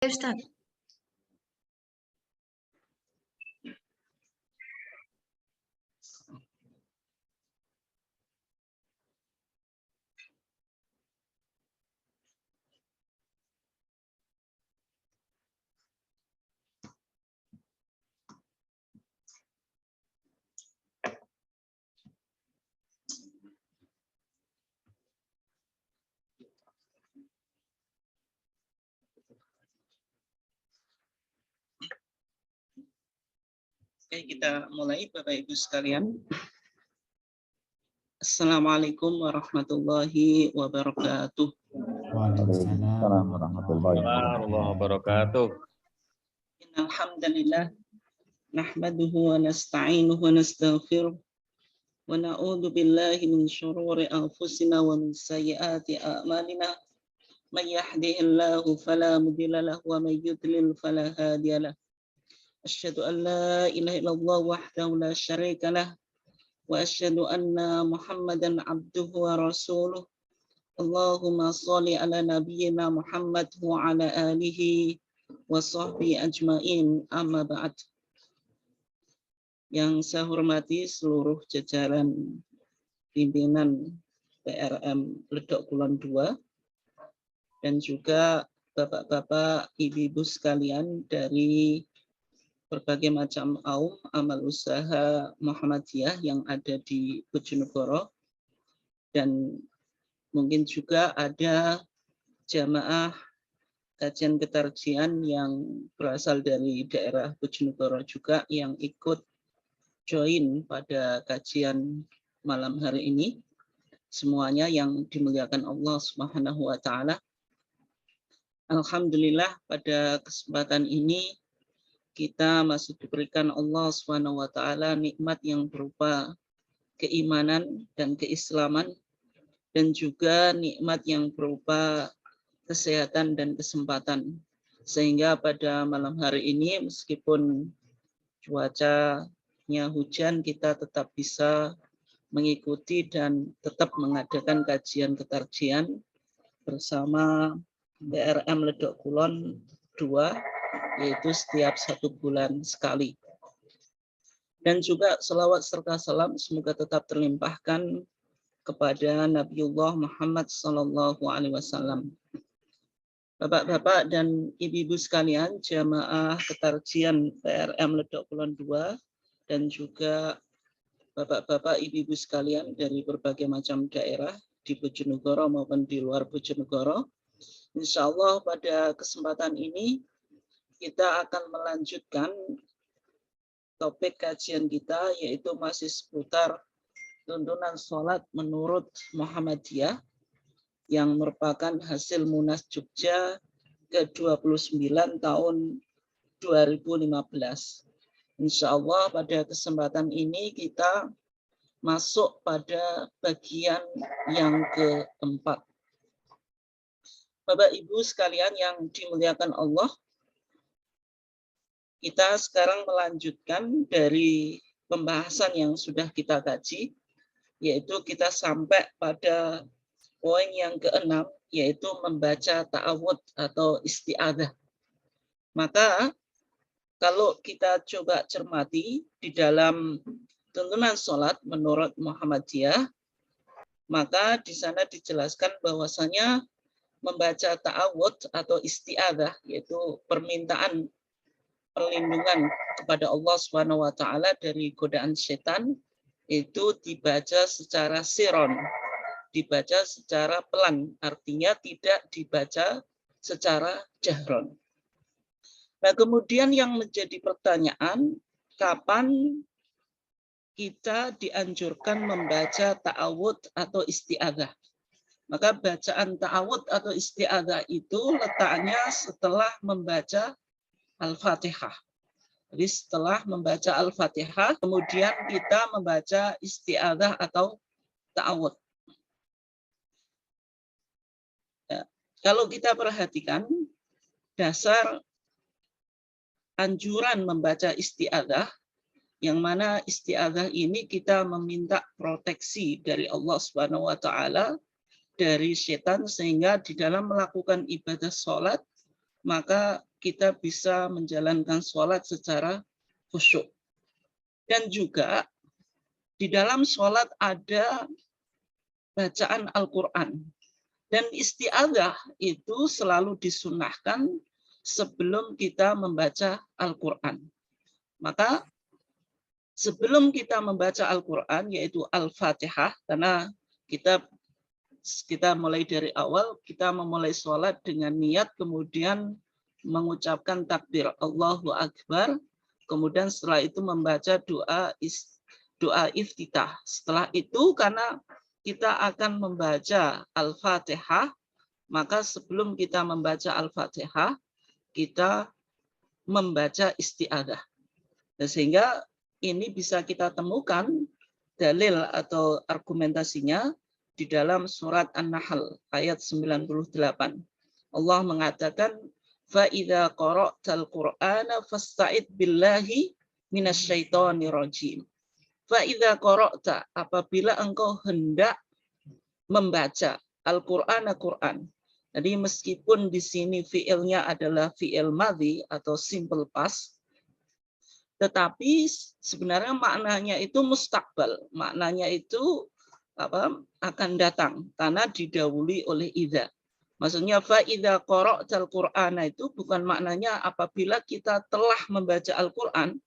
Ustaz. Oke, kita mulai Bapak Ibu sekalian. Assalamualaikum warahmatullahi wabarakatuh. Waalaikumsalam warahmatullahi wabarakatuh. Innal hamdalillah nahmaduhu wa nasta'inuhu wa nastaghfiruh wa na'udzu billahi min syururi anfusina wa min sayyiati a'malina. May yahdihillahu fala mudilla lahu wa may yudlil fala hadiya lahu. Asyhadu an la ilaha illallah wahdahu la syarika lah wa asyhadu anna Muhammadan abduhu wa rasuluh. Allahumma sholli ala nabiyyina Muhammad wa ala alihi wa sahbihi ajmain, amma ba'd. Yang saya hormati seluruh jajaran pimpinan PRM Ledok Kulon II dan juga bapak-bapak, ibu-ibu sekalian dari berbagai macam amal usaha Muhammadiyah yang ada di Bojonegoro, dan mungkin juga ada jamaah kajian ketarjian yang berasal dari daerah Bojonegoro juga yang ikut join pada kajian malam hari ini. Semuanya yang dimuliakan Allah Subhanahu wa Ta'ala. Alhamdulillah, pada kesempatan ini kita masih diberikan Allah Subhanahu wa Ta'ala nikmat yang berupa keimanan dan keislaman, dan juga nikmat yang berupa kesehatan dan kesempatan, sehingga pada malam hari ini meskipun cuacanya hujan, kita tetap bisa mengikuti dan tetap mengadakan kajian ketarjian bersama PRM Ledok Kulon II, yaitu setiap 1 bulan sekali. Dan juga selawat serta salam semoga tetap terlimpahkan kepada Nabiullah Muhammad SAW. Bapak-bapak dan ibu-ibu sekalian, jamaah ketarjian PRM Ledok Kulon II, dan juga bapak-bapak, ibu-ibu sekalian dari berbagai macam daerah di Bojonegoro maupun di luar Bojonegoro. Insya Allah pada kesempatan ini kita akan melanjutkan topik kajian kita, yaitu masih seputar tuntunan sholat menurut Muhammadiyah yang merupakan hasil Munas Jogja ke-29 tahun 2015. Insya Allah pada kesempatan ini kita masuk pada bagian yang keempat. Bapak Ibu sekalian yang dimuliakan Allah, kita sekarang melanjutkan dari pembahasan yang sudah kita kaji, yaitu kita sampai pada poin yang ke-6, yaitu membaca ta'awud atau isti'adzah. Maka kalau kita coba cermati di dalam tuntunan sholat menurut Muhammadiyah, maka di sana dijelaskan bahwasanya membaca ta'awud atau isti'adzah, yaitu permintaan perlindungan kepada Allah Subhanahu wa Ta'ala dari godaan setan, itu dibaca secara siron, dibaca secara pelan, artinya tidak dibaca secara jahron. Nah, kemudian yang menjadi pertanyaan, kapan kita dianjurkan membaca ta'awud atau isti'adzah? Maka bacaan ta'awud atau isti'adzah itu letaknya setelah membaca Al-Fatihah. Jadi setelah membaca Al-Fatihah, kemudian kita membaca isti'adzah atau ta'awud. Ya, kalau kita perhatikan, dasar anjuran membaca isti'adzah, yang mana isti'adzah ini kita meminta proteksi dari Allah Subhanahu wa Ta'ala dari setan, sehingga di dalam melakukan ibadah sholat, maka kita bisa menjalankan sholat secara khusyuk. Dan juga di dalam sholat ada bacaan Al-Quran. Dan isti'adzah itu selalu disunahkan sebelum kita membaca Al-Quran. Maka sebelum kita membaca Al-Quran, yaitu Al-Fatihah, karena kita mulai dari awal, kita memulai sholat dengan niat, kemudian mengucapkan takbir Allahu Akbar, kemudian setelah itu membaca doa iftitah. Setelah itu, karena kita akan membaca Al-Fatihah, maka sebelum kita membaca Al-Fatihah, kita membaca isti'adzah. Sehingga ini bisa kita temukan dalil atau argumentasinya di dalam surat An-Nahl ayat 98. Allah mengatakan, فَإِذَا قَرَأْتَ الْقُرْآنَ فَاسْتَعِذْ بِاللَّهِ مِنَ الشَّيْطَانِ الرَّجِيمِ. فَإِذَا قَرَأْتَ, apabila engkau hendak membaca Al-Quran. Jadi meskipun di sini fiilnya adalah fiil madhi atau simple past, tetapi sebenarnya maknanya itu mustaqbal. Maknanya itu akan datang karena didahului oleh idza. Maksudnya fa idza qara'tal Qur'ana itu bukan maknanya apabila kita telah membaca Al-Qur'an,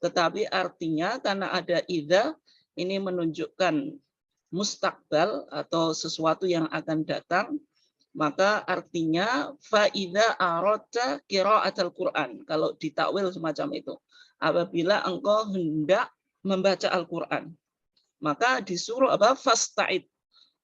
tetapi artinya karena ada idza ini menunjukkan mustaqbal atau sesuatu yang akan datang, maka artinya fa idza aradta qira'atal Qur'an. Kalau ditakwil semacam itu. Apabila engkau hendak membaca Al-Qur'an, maka disuruh fasta'id.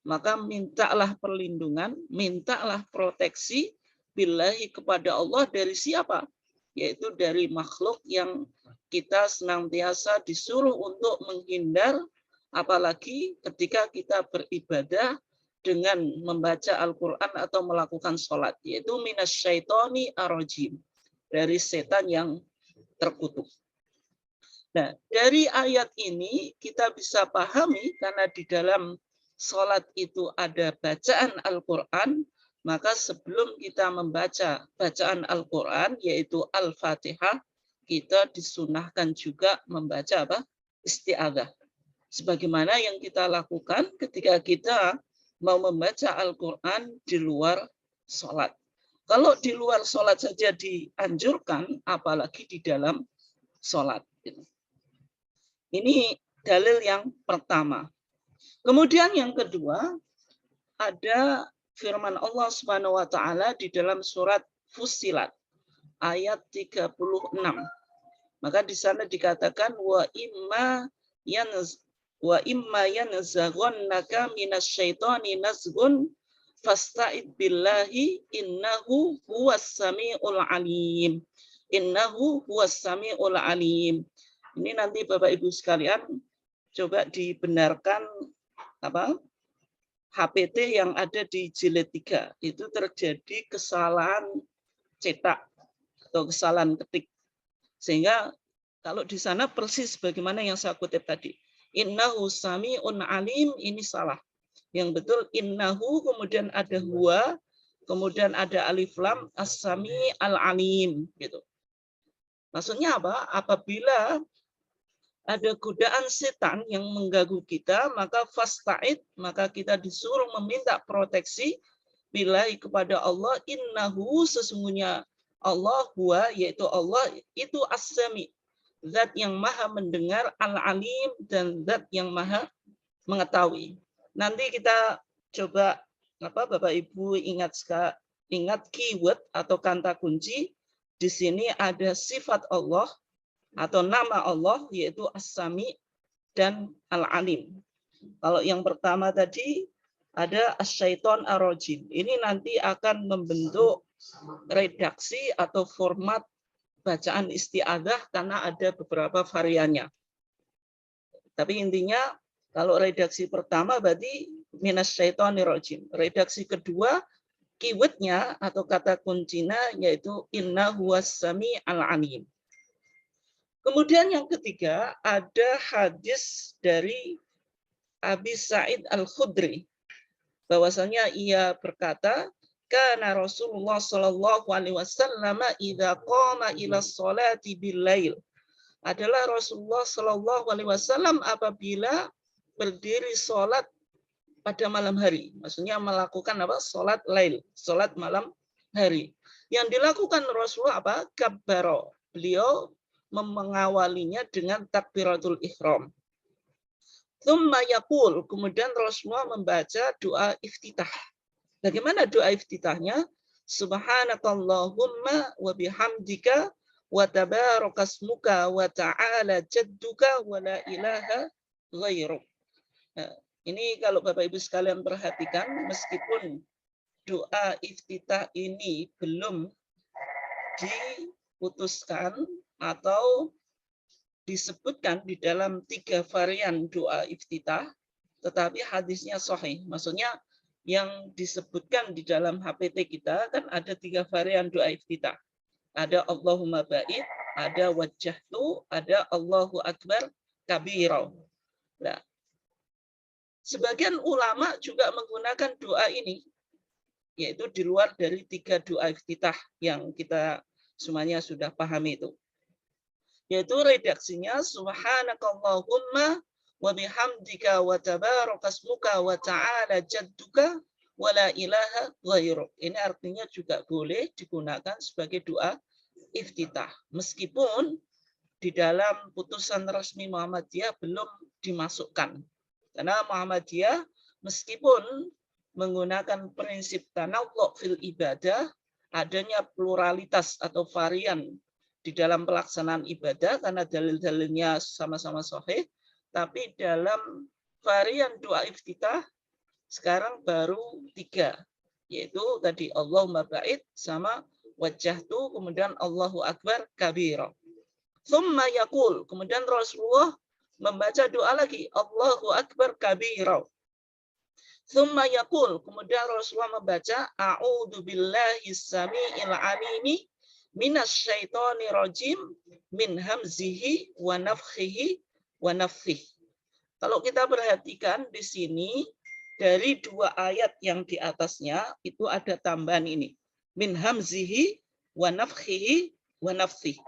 Maka mintalah perlindungan, mintalah proteksi billahi kepada Allah dari siapa? Yaitu dari makhluk yang kita senantiasa disuruh untuk menghindar, apalagi ketika kita beribadah dengan membaca Al-Quran atau melakukan sholat, yaitu minasyaitoni arrojim, dari setan yang terkutuk. Nah, dari ayat ini kita bisa pahami karena di dalam sholat itu ada bacaan Al-Quran, maka sebelum kita membaca bacaan Al-Quran, yaitu Al-Fatihah, kita disunahkan juga membaca isti'adzah. Sebagaimana yang kita lakukan ketika kita mau membaca Al-Quran di luar sholat. Kalau di luar sholat saja dianjurkan, apalagi di dalam sholat. Ini dalil yang pertama. Kemudian yang kedua, ada firman Allah Subhanahu wa taala di dalam surat Fussilat ayat 36. Maka di sana dikatakan wa imma yanzaghannaka minasyaitoni nazghun fasta'id billahi innahu huwas samiul alim. Innahu huwas samiul alim. Ini nanti Bapak Ibu sekalian coba dibenarkan HPT yang ada di jilid 3 itu terjadi kesalahan cetak atau kesalahan ketik, sehingga kalau di sana persis bagaimana yang saya kutip tadi, innahu sami'un alim, ini salah. Yang betul innahu, kemudian ada huwa, kemudian ada alif lam, as-sami al-alim gitu. Maksudnya apa? Apabila ada godaan setan yang mengganggu kita, maka fasta'id, maka kita disuruh meminta proteksi billahi kepada Allah, innahu, sesungguhnya Allah huwa, yaitu Allah itu as-sami, zat yang maha mendengar, al-alim, dan zat yang maha mengetahui. Nanti kita coba Bapak Ibu ingat keyword atau kata kunci. Di sini ada sifat Allah atau nama Allah, yaitu As-Sami dan Al-Alim. Kalau yang pertama tadi ada Asyaiton Ar-Rajim. Ini nanti akan membentuk redaksi atau format bacaan isti'adzah karena ada beberapa variannya. Tapi intinya kalau redaksi pertama berarti minasyaitonir rajim. Redaksi kedua keywordnya atau kata kuncinya yaitu inna huwas sami al-alim. Kemudian yang ketiga ada hadis dari Abi Sa'id Al-Khudri bahwasanya ia berkata, kana Rasulullah sallallahu alaihi wasallam idza qama ila sholati bil-lail. Adalah Rasulullah sallallahu alaihi wasallam apabila berdiri sholat pada malam hari. Maksudnya melakukan apa? Sholat lail, sholat malam hari. Yang dilakukan Rasulullah apa? Kabbaro. Beliau mengawalinya dengan takbiratul ihram. Tsumma yaqul, kemudian Rasulullah membaca doa iftitah. Bagaimana doa iftitahnya? Subhanakallahumma wa bihamdika wa tabarakasmuka wa ta'ala jadduka wa la ilaha ghairuk. Nah, ini kalau Bapak Ibu sekalian perhatikan, meskipun doa iftitah ini belum diputuskan atau disebutkan di dalam 3 varian doa iftitah, tetapi hadisnya sahih. Maksudnya yang disebutkan di dalam HPT kita kan ada 3 varian doa iftitah. Ada Allahumma ba'id, ada wajjahtu, ada Allahu Akbar kabira. Nah, sebagian ulama juga menggunakan doa ini, yaitu di luar dari 3 doa iftitah yang kita semuanya sudah pahami itu. Yaitu redaksinya subhanakallahumma wa bihamdika wa tabarakasmuka wa ta'ala jadduka wa la ilaha ghairuk. Ini artinya juga boleh digunakan sebagai doa iftitah. Meskipun di dalam putusan resmi Muhammadiyah belum dimasukkan. Karena Muhammadiyah meskipun menggunakan prinsip tanawwu' fil ibadah, adanya pluralitas atau varian di dalam pelaksanaan ibadah karena dalil-dalilnya sama-sama sahih, tapi dalam varian doa iftitah sekarang baru 3, yaitu tadi Allahumma ba'id sama wajjahtu, kemudian Allahu Akbar kabira. Tsumma yaqul, kemudian Rasulullah membaca doa lagi Allahu Akbar kabira. Tsumma yaqul, kemudian Rasulullah membaca a'udzu billahi samiil alimi minasyaitonir rajim min hamzihi wa nafthihi wa nafthihi. Kalau kita perhatikan di sini dari 2 ayat yang di atasnya itu ada tambahan ini. Min hamzihi wa nafthihi wa nafthihi.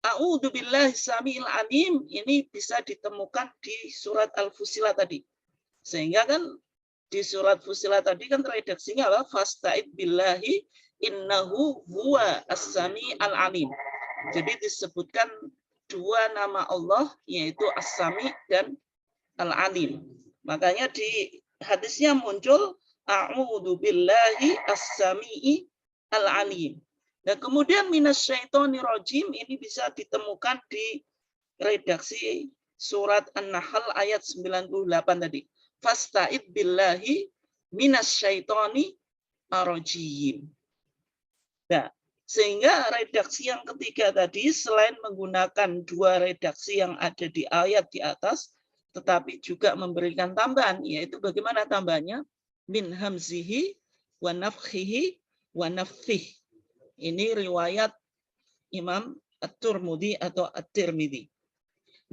A'udzu billahi samiil alim ini bisa ditemukan di surat Al-Fussilat tadi. Sehingga kan di surat Fussilat tadi kan redaksinya apa? Fasta'id billahi innahu huwa as-sami al-alim. Jadi disebutkan 2 nama Allah yaitu as-sami dan al-alim. Makanya di hadisnya muncul a'udzu billahi as-sami'i al-alim. Nah, kemudian minasyaitonir rajim ini bisa ditemukan di redaksi surat An-Nahl ayat 98 tadi. Fasta'id billahi minasyaitoni ar-rajim. Nah, sehingga redaksi yang ketiga tadi selain menggunakan 2 redaksi yang ada di ayat di atas, tetapi juga memberikan tambahan, yaitu bagaimana tambahannya? Min hamzihi wa nafthihi wa nafthihi. Ini riwayat Imam At-Tirmidzi atau At-Tirmidzi.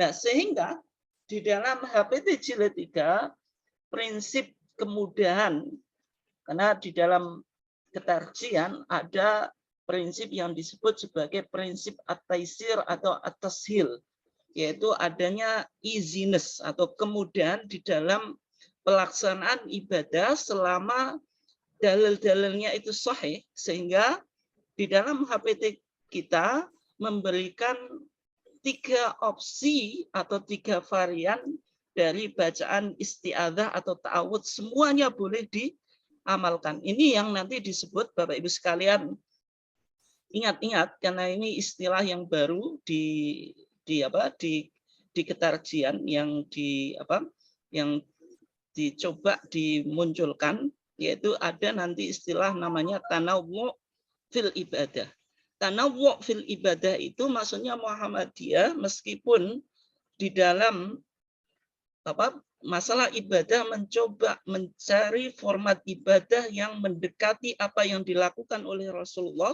Nah, sehingga di dalam HPT jilid 3 prinsip kemudahan, karena di dalam ketarjian ada prinsip yang disebut sebagai prinsip at-taisir atau at-tashil, yaitu adanya easiness atau kemudahan di dalam pelaksanaan ibadah selama dalil-dalilnya itu sahih, sehingga di dalam HPT kita memberikan 3 opsi atau 3 varian dari bacaan isti'adzah atau ta'awudz, semuanya boleh diamalkan. Ini yang nanti disebut Bapak Ibu sekalian, ingat-ingat karena ini istilah yang baru di ketarjian yang dicoba dimunculkan, yaitu ada nanti istilah namanya tanawwu' fil ibadah. Tanawwu' fil ibadah itu maksudnya Muhammadiyah meskipun di dalam masalah ibadah mencoba mencari format ibadah yang mendekati apa yang dilakukan oleh Rasulullah,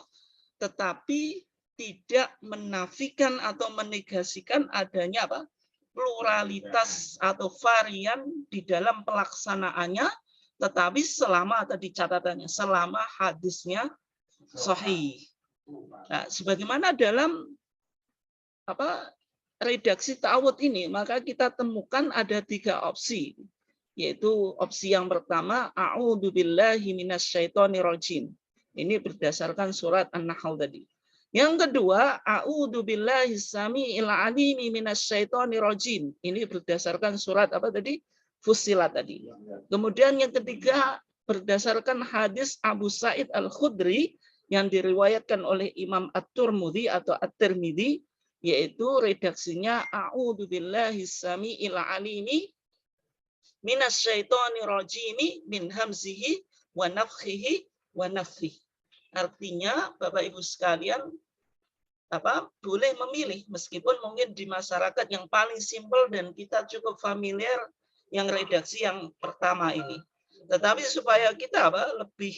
tetapi tidak menafikan atau menegasikan adanya pluralitas atau varian di dalam pelaksanaannya, tetapi selama tadi catatannya selama hadisnya sahih. Nah, sebagaimana dalam redaksi ta'awudz ini, maka kita temukan ada 3 opsi, yaitu opsi yang pertama, a'udzubillahi minasyaitonirrajim. Ini berdasarkan surat An-Nahl tadi. Yang kedua, a'udzubillahi samiil alimi minasyaitonirrajim. Ini berdasarkan surat apa tadi? Fussilat tadi. Kemudian yang ketiga, berdasarkan hadis Abu Sa'id Al-Khudri yang diriwayatkan oleh Imam At-Tirmidzi atau At-Tirmidzi, yaitu redaksinya a'udzubillahi samiil alimi minasyaitonirrajim min hamzihi wa nafthihi wa nafthihi. Artinya Bapak Ibu sekalian boleh memilih, meskipun mungkin di masyarakat yang paling simpel dan kita cukup familiar yang redaksi yang pertama ini. Tetapi supaya kita lebih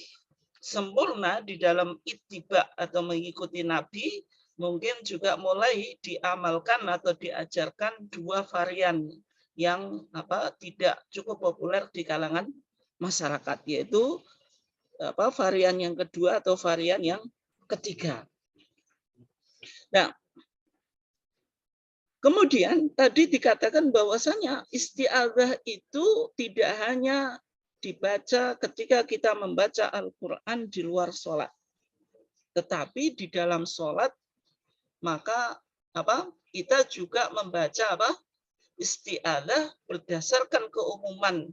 sempurna di dalam ittiba atau mengikuti Nabi, mungkin juga mulai diamalkan atau diajarkan 2 varian yang tidak cukup populer di kalangan masyarakat, yaitu varian yang kedua atau varian yang ketiga. Nah, kemudian tadi dikatakan bahwasanya isti'adzah itu tidak hanya dibaca ketika kita membaca Al-Quran di luar sholat, tetapi di dalam sholat maka kita juga membaca isti'adzah berdasarkan keumuman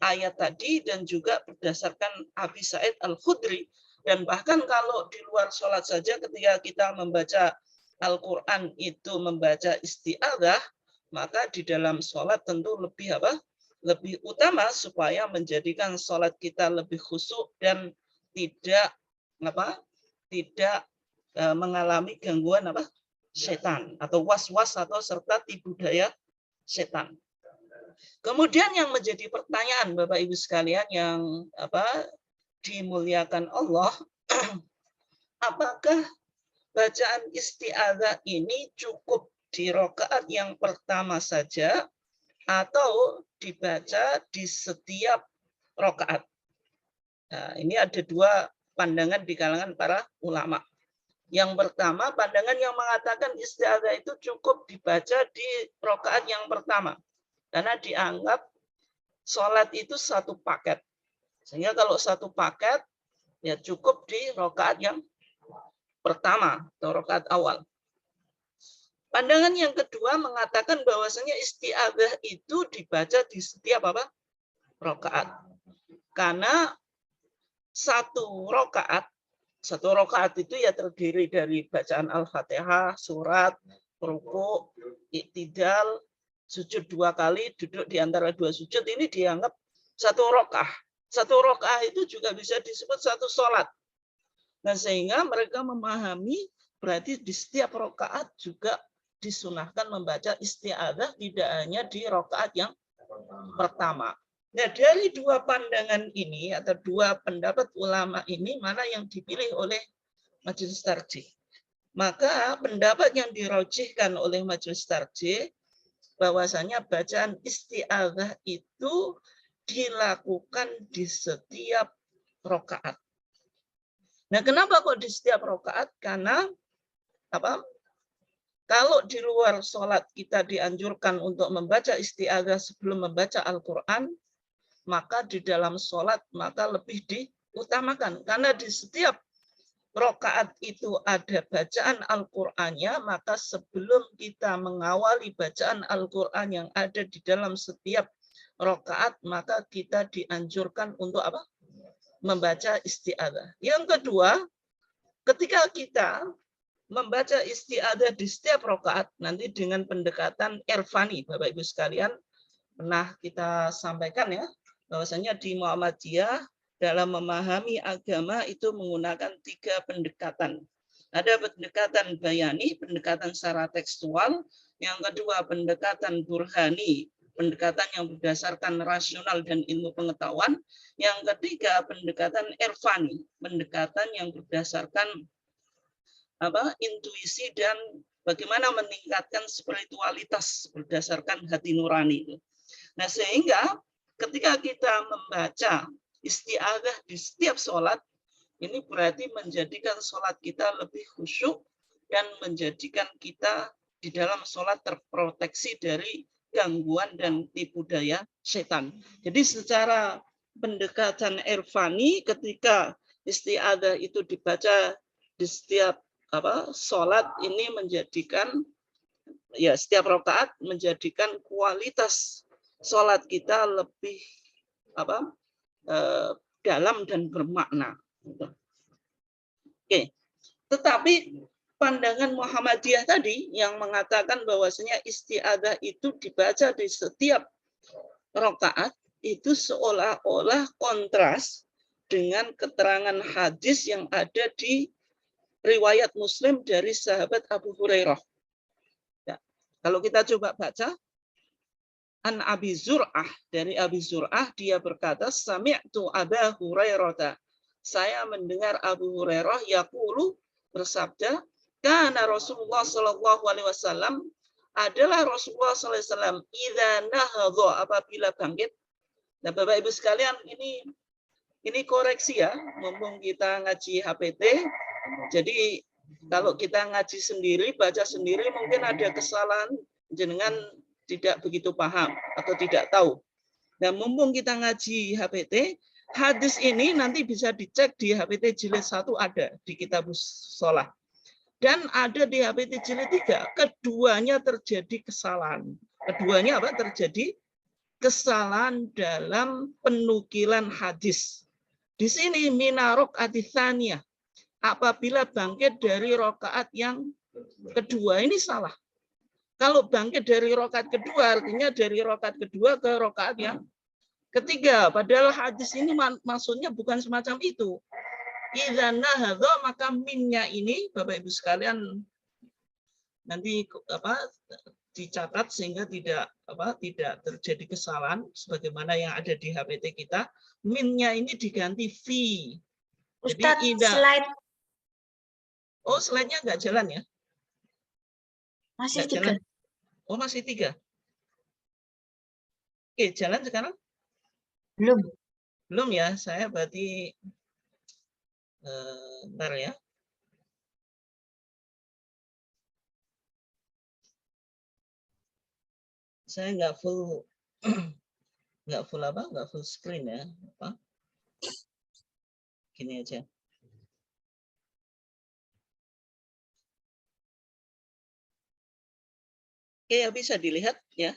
ayat tadi dan juga berdasarkan Abi Sa'id Al-Khudri. Dan bahkan kalau di luar sholat saja ketika kita membaca Al-Quran itu membaca isti'adzah, maka di dalam sholat tentu lebih utama supaya menjadikan sholat kita lebih khusyuk dan tidak mengalami gangguan setan atau was-was atau serta tipu daya setan. Kemudian yang menjadi pertanyaan Bapak Ibu sekalian yang dimuliakan Allah, apakah bacaan isti'adzah ini cukup di rakaat yang pertama saja atau dibaca di setiap rakaat? Nah, ini ada 2 pandangan di kalangan para ulama. Yang pertama, pandangan yang mengatakan isti'adzah itu cukup dibaca di rakaat yang pertama, karena dianggap sholat itu 1 paket. Sehingga kalau 1 paket, ya cukup di rakaat yang pertama atau rakaat awal. Pandangan yang kedua mengatakan bahwasanya isti'adzah itu dibaca di setiap rakaat. Karena 1 rakaat itu ya terdiri dari bacaan Al-Fatihah, surat, rukuk, iktidal, sujud 2 kali, duduk di antara 2 sujud, ini dianggap 1 rakaat. 1 rakaat itu juga bisa disebut 1 sholat. Nah, sehingga mereka memahami berarti di setiap rakaat juga disunahkan membaca isti'adzah, tidak hanya di rakaat yang pertama. Nah, dari 2 pandangan ini atau 2 pendapat ulama ini, mana yang dipilih oleh Majelis Tarjih? Maka pendapat yang dirojihkan oleh Majelis Tarjih bahwasanya bacaan isti'adzah itu dilakukan di setiap rakaat. Nah, kenapa kok di setiap rakaat? Karena kalau di luar sholat kita dianjurkan untuk membaca isti'adzah sebelum membaca Al-Quran, maka di dalam sholat maka lebih diutamakan. Karena di setiap rakaat itu ada bacaan Al-Qur'annya, maka sebelum kita mengawali bacaan Al-Qur'an yang ada di dalam setiap rakaat, maka kita dianjurkan untuk membaca isti'adzah. Yang kedua, ketika kita membaca isti'adzah di setiap rakaat, nanti dengan pendekatan irfani, Bapak Ibu sekalian, pernah kita sampaikan ya, bahwasanya di Muhammadiyah dalam memahami agama itu menggunakan 3 pendekatan. Ada pendekatan bayani, pendekatan secara tekstual. Yang kedua, pendekatan burhani, pendekatan yang berdasarkan rasional dan ilmu pengetahuan. Yang ketiga, pendekatan irfani, pendekatan yang berdasarkan intuisi dan bagaimana meningkatkan spiritualitas berdasarkan hati nurani. Nah, sehingga ketika kita membaca isti'adzah di setiap sholat, ini berarti menjadikan sholat kita lebih khusyuk dan menjadikan kita di dalam sholat terproteksi dari gangguan dan tipu daya setan. Jadi secara pendekatan irfani, ketika isti'adzah itu dibaca di setiap sholat, ini menjadikan ya setiap rakaat menjadikan kualitas sholat kita lebih dalam dan bermakna. Oke, tetapi pandangan Muhammadiyah tadi yang mengatakan bahwasanya isti'adzah itu dibaca di setiap rakaat itu seolah-olah kontras dengan keterangan hadis yang ada di riwayat Muslim dari sahabat Abu Hurairah. Ya, kalau kita coba baca, An Abi Zur'ah, dari Abi Zur'ah dia berkata, sami'tu Aba Hurairah. Saya mendengar Abu Hurairah yaqulu bersabda, kana Rasulullah sallallahu alaihi wasallam, adalah Rasulullah sallallahu alaihi wasallam idza nahadha, apabila bangkit. Nah, Bapak Ibu sekalian, ini koreksi ya, mumpung kita ngaji HPT. Jadi kalau kita ngaji sendiri, baca sendiri, mungkin ada kesalahan jenengan tidak begitu paham atau tidak tahu. Nah, mumpung kita ngaji HPT, hadis ini nanti bisa dicek di HPT jilid 1 ada di Kitabus Shalah. Dan ada di HPT jilid 3, keduanya terjadi kesalahan. Keduanya terjadi kesalahan dalam penukilan hadis. Di sini minarok aditsaniyah, apabila bangkit dari rakaat yang kedua, ini salah. Kalau bangkit dari rakaat kedua, artinya dari rakaat kedua ke rakaat yang ketiga. Padahal hadis ini maksudnya bukan semacam itu. Idza nahadha, maka minnya ini Bapak Ibu sekalian nanti dicatat sehingga tidak terjadi kesalahan sebagaimana yang ada di HPT kita. Minnya ini diganti fi. Ustadz, Jadi slide. Oh, slide-nya nggak jalan ya? Masih Nggak 3. jalan. Oh, masih 3. Oke, jalan sekarang? Belum. Belum ya, saya berarti bentar ya. Saya nggak full nggak full screen ya. Gini aja. Oke, ya bisa dilihat ya.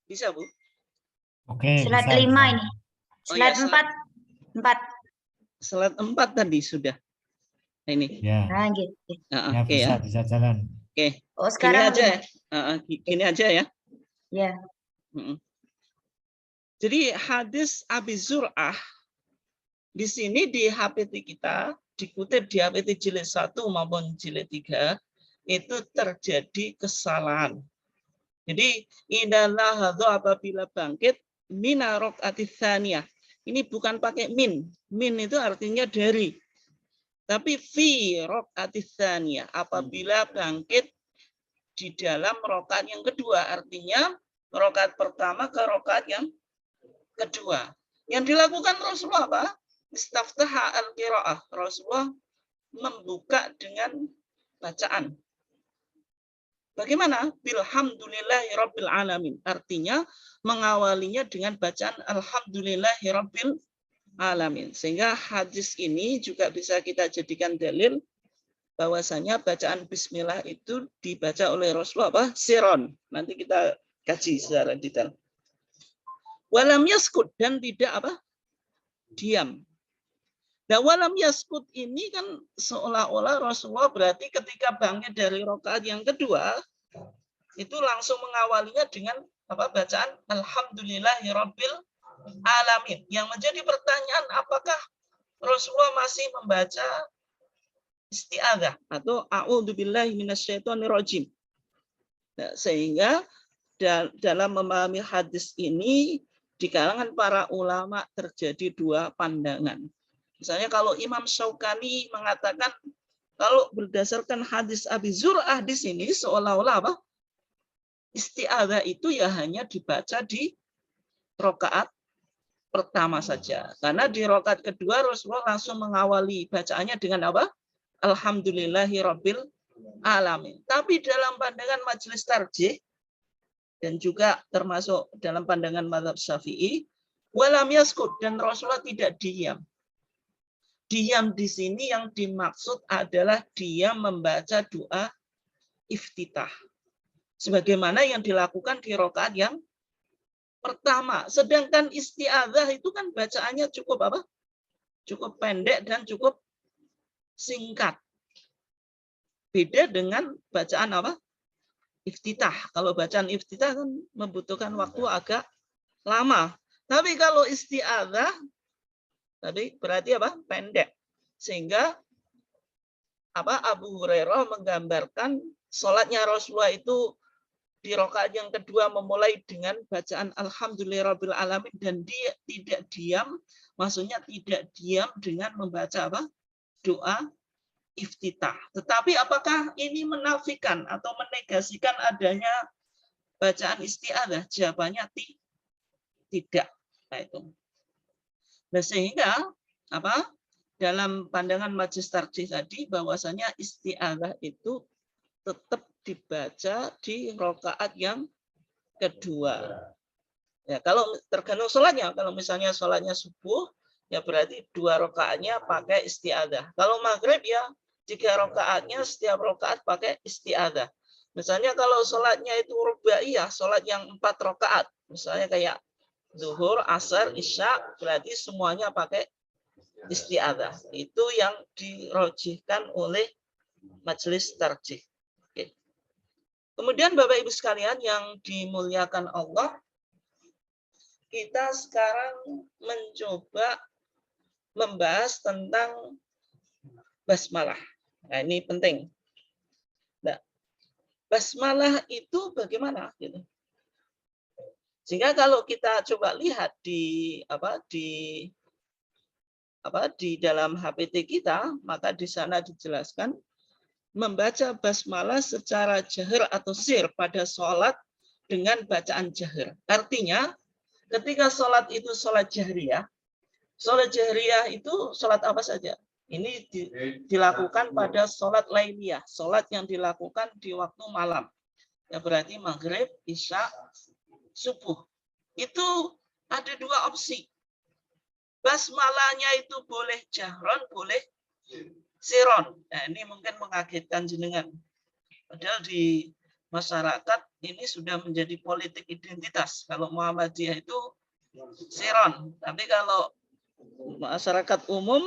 Bisa, Bu? Oke, Slide bisa, 5 bisa. ini. Oh, ya, Slide 4. Slide 4 tadi sudah. Nah, ini. Ya, Nah, gitu. ya Oke ya. bisa jalan. Oke. Oh, Gini sekarang aja ya. Gini aja ya. Ya. Jadi hadis Abi Zur'ah di sini di HPT kita dikutip di HPT jilid 1 maupun jilid 3 itu terjadi kesalahan. Jadi idalah hadza, apabila bangkit minarok atitsaniyah. Ini bukan pakai min. Min itu artinya dari. Tapi fi rakaat tsaniyah, apabila bangkit di dalam rakaat yang kedua, artinya rakaat pertama ke rakaat yang kedua. Yang dilakukan Rasulullah apa? Istaftaha al-qiraah. Rasulullah membuka dengan bacaan. Bagaimana? Bilhamdulillahirabbil alamin. Artinya mengawalinya dengan bacaan alhamdulillahirabbil alamin. Sehingga hadis ini juga bisa kita jadikan dalil bahwasanya bacaan bismillah itu dibaca oleh Rasulullah siron. Nanti kita kaji secara detail. Walam yaskut, dan tidak diam. Nah, walam yaskut ini kan seolah-olah Rasulullah berarti ketika bangkit dari rakaat yang kedua itu langsung mengawalinya dengan bacaan alhamdulillahirabbil alamin. Yang menjadi pertanyaan, apakah Rasulullah masih membaca isti'adzah atau a'udzubillahi minasyaitonirrajim. Nah, sehingga dalam memahami hadis ini di kalangan para ulama terjadi dua pandangan. Misalnya kalau Imam Syaukani mengatakan kalau berdasarkan hadis Abi Zur'ah di sini seolah-olah isti'adzah itu ya hanya dibaca di rakaat pertama saja. Karena di rakaat kedua Rasulullah langsung mengawali bacaannya dengan apa? Alhamdulillahirabbil alamin. Tapi dalam pandangan majelis tarjih dan juga termasuk dalam pandangan mazhab Syafi'i, walam yaskut, dan Rasulullah tidak diam. Diam di sini yang dimaksud adalah diam membaca doa iftitah. Sebagaimana yang dilakukan di rakaat yang pertama. Sedangkan isti'adzah itu kan bacaannya cukup apa? Cukup pendek dan cukup singkat. Beda dengan bacaan apa? Iftitah. Kalau bacaan iftitah kan membutuhkan waktu agak lama. Tapi kalau isti'adzah tadi berarti apa? Pendek. Sehingga apa? Abu Hurairah menggambarkan sholatnya Rasulullah itu di rakaat yang kedua memulai dengan bacaan Alhamdulillahirabbil alamin dan dia tidak diam, maksudnya tidak diam dengan membaca apa? Doa iftitah. Tetapi apakah ini menafikan atau menegasikan adanya bacaan isti'adzah? Jawabannya tidak. Nah, itu. Nah, sehingga apa? Dalam pandangan majelis tarjih tadi bahwasanya isti'adzah itu tetap dibaca di rakaat yang kedua. Ya, kalau tergantung sholatnya, kalau misalnya sholatnya subuh, ya berarti 2 rakaatnya pakai isti'adzah. Kalau maghrib ya 3 rakaatnya setiap rakaat pakai isti'adzah. Misalnya kalau sholatnya itu rubaiyah, sholat yang 4 rakaat, misalnya kayak zuhur, asar, isya, berarti semuanya pakai isti'adzah. Itu yang dirojihkan oleh majelis tarjih. Kemudian Bapak Ibu sekalian yang dimuliakan Allah, kita sekarang mencoba membahas tentang basmalah. Nah, ini penting. Nah, basmalah itu bagaimana? Gitu. Sehingga kalau kita coba lihat di dalam HPT kita, maka di sana dijelaskan membaca basmalah secara jahar atau sir pada sholat dengan bacaan jahar. Artinya, ketika sholat itu sholat jahriyah itu sholat apa saja? Ini dilakukan pada sholat lailiyah, sholat yang dilakukan di waktu malam. Ya berarti maghrib, isya, subuh. Itu ada 2 opsi. Basmalahnya itu boleh jahron, boleh siron. Nah, ini mungkin mengagetkan jenengan. Padahal di masyarakat ini sudah menjadi politik identitas. Kalau Muhammadiyah itu siron. Tapi kalau masyarakat umum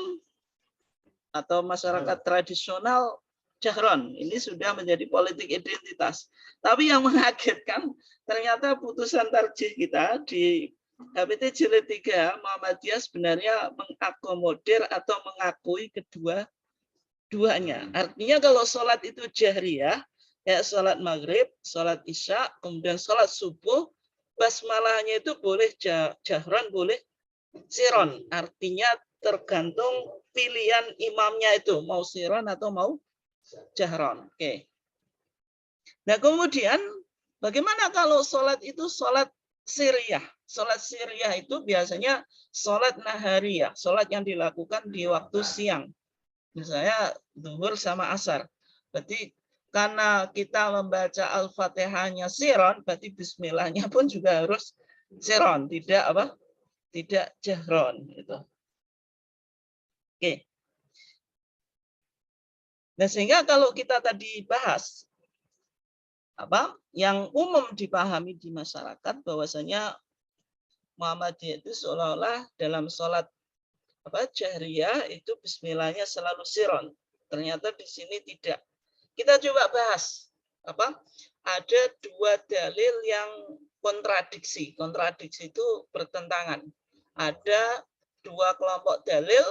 atau masyarakat tradisional jahron. Ini sudah menjadi politik identitas. Tapi yang mengagetkan ternyata putusan tarjih kita di HPT jilid 3 Muhammadiyah sebenarnya mengakomodir atau mengakui keduanya. Artinya kalau sholat itu jahriyah, ya sholat maghrib, sholat isya, kemudian sholat subuh, basmalahnya itu boleh jahron, boleh siron. Artinya tergantung pilihan imamnya itu, mau siron atau mau jahron. Oke. Nah kemudian bagaimana kalau sholat itu sholat siriyah? Sholat siriyah itu biasanya sholat nahariyah, sholat yang dilakukan di waktu siang. Misalnya zuhur sama asar. Berarti karena kita membaca Al-Fatihahnya siron, berarti bismillahnya pun juga harus siron, tidak apa? Tidak jahron gitu. Oke. Nah, sehingga kalau kita tadi bahas apa yang umum dipahami di masyarakat bahwasanya Muhammadiyah itu seolah-olah dalam sholat jahriyah itu bismillahnya selalu siron. Ternyata di sini tidak. Kita coba bahas ada 2 dalil yang kontradiksi. Kontradiksi itu bertentangan. Ada 2 kelompok dalil,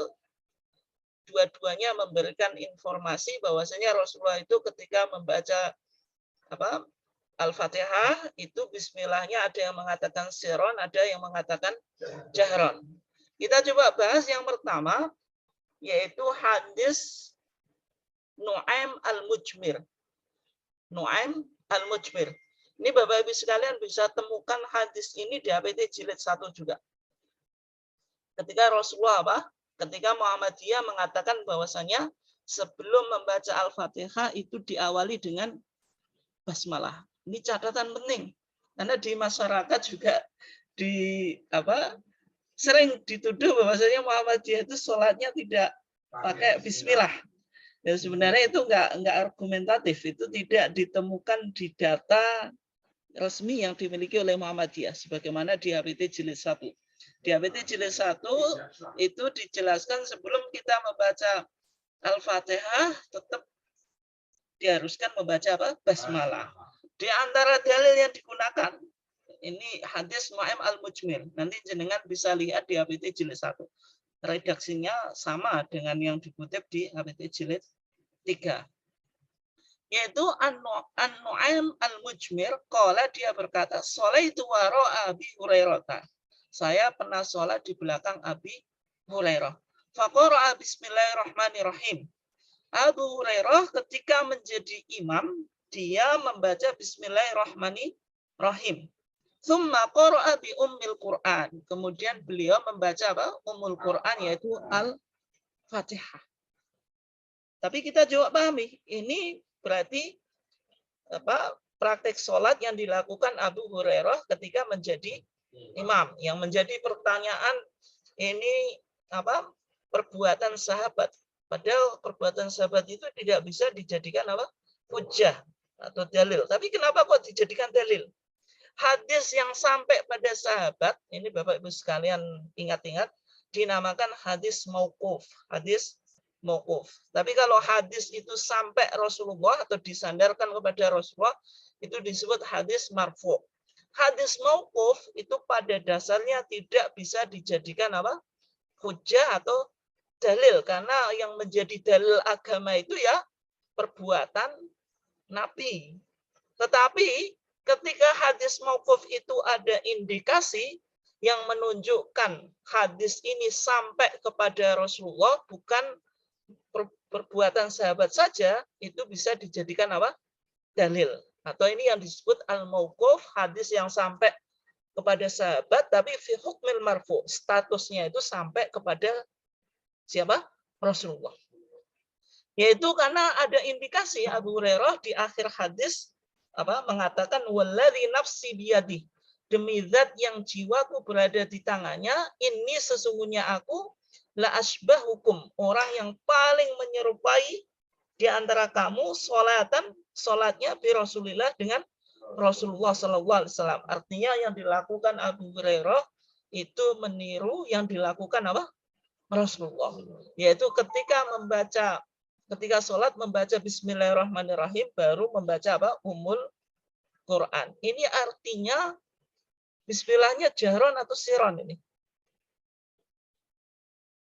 dua-duanya memberikan informasi bahwasanya Rasulullah itu ketika membaca Al-Fatihah itu bismillahnya ada yang mengatakan siron, ada yang mengatakan jahron. Kita coba bahas yang pertama, yaitu hadis Nu'aim al-Mujmir. Nu'aim al-Mujmir. Ini Bapak Ibu sekalian bisa temukan hadis ini di HPT jilid 1 juga. Ketika Rasulullah ketika Muhammadiyah mengatakan bahwasanya sebelum membaca Al-Fatihah itu diawali dengan basmalah. Ini catatan penting karena di masyarakat juga sering dituduh bahwasanya Muhammadiyah itu sholatnya tidak pakai bismillah. Dan sebenarnya itu enggak argumentatif, itu tidak ditemukan di data resmi yang dimiliki oleh Muhammadiyah sebagaimana di HPT jilid 1. Di HPT jilid 1 itu dijelaskan sebelum kita membaca Al-Fatihah tetap diharuskan membaca basmalah. Di antara dalil yang digunakan ini hadis Nu'aim al-Mujmir. Nanti jenengan bisa lihat di HPT jilid 1. Redaksinya sama dengan yang dikutip di HPT jilid 3. Yaitu An-Nu'aim al-Mujmir, qala dia berkata, "Sholaitu wara Abi Hurairah." Saya pernah sholat di belakang Abi Hurairah. Faqara'a bismillahirrahmanirrahim. Abu Hurairah ketika menjadi imam, dia membaca bismillahirrahmanirrahim. Tsumma qara'a bi ummil Qur'an. Kemudian beliau membaca Ummul Qur'an yaitu Al-Fatihah. Tapi kita coba pahami, ini berarti praktek sholat yang dilakukan Abu Hurairah ketika menjadi imam. Yang menjadi pertanyaan ini perbuatan sahabat. Padahal perbuatan sahabat itu tidak bisa dijadikan hujjah atau dalil. Tapi kenapa kok dijadikan dalil? Hadis yang sampai pada sahabat, ini Bapak Ibu sekalian ingat-ingat, dinamakan hadis mauquf. Hadis mauquf. Tapi kalau hadis itu sampai Rasulullah atau disandarkan kepada Rasulullah, itu disebut hadis marfu. Hadis mauquf itu pada dasarnya tidak bisa dijadikan hujjah atau dalil, karena yang menjadi dalil agama itu ya perbuatan Nabi. Tetapi ketika hadis mauquf itu ada indikasi yang menunjukkan hadis ini sampai kepada Rasulullah, bukan perbuatan sahabat saja, itu bisa dijadikan dalil. Atau ini yang disebut al-mauquf, hadis yang sampai kepada sahabat tapi fi hukmil marfu, statusnya itu sampai kepada siapa? Rasulullah. Yaitu karena ada indikasi Abu Hurairah di akhir hadis mengatakan walladzi nafsi biyadi, demi zat yang jiwaku berada di tangannya, ini sesungguhnya aku la asbahukum, orang yang paling menyerupai di antara kamu salatnya bi Rasulillah, dengan Rasulullah sallallahu alaihi wasallam. Artinya yang dilakukan Abu Hurairah itu meniru yang dilakukan Rasulullah, yaitu ketika sholat membaca bismillahirrahmanirrahim, baru membaca Ummul Quran. Ini artinya bismillahnya jahron atau siron ini?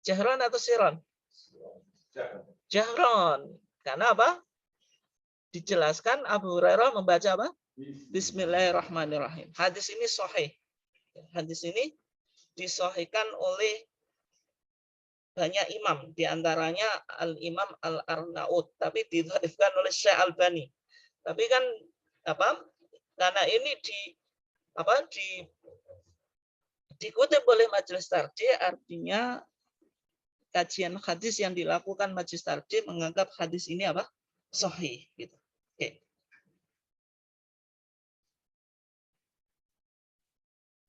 Jahron atau siron? Jahron. Karena dijelaskan Abu Hurairah membaca Bismillahirrahmanirrahim. Hadis ini sahih. Hadis ini disahihkan oleh banyak imam, diantaranya Al-Imam Al-Arnaud, tapi didhaifkan oleh Syekh Albani. Tapi kan karena ini dikutip oleh Majelis Tarjih, artinya kajian hadis yang dilakukan Majelis Tarjih menganggap hadis ini sahih gitu. Oke.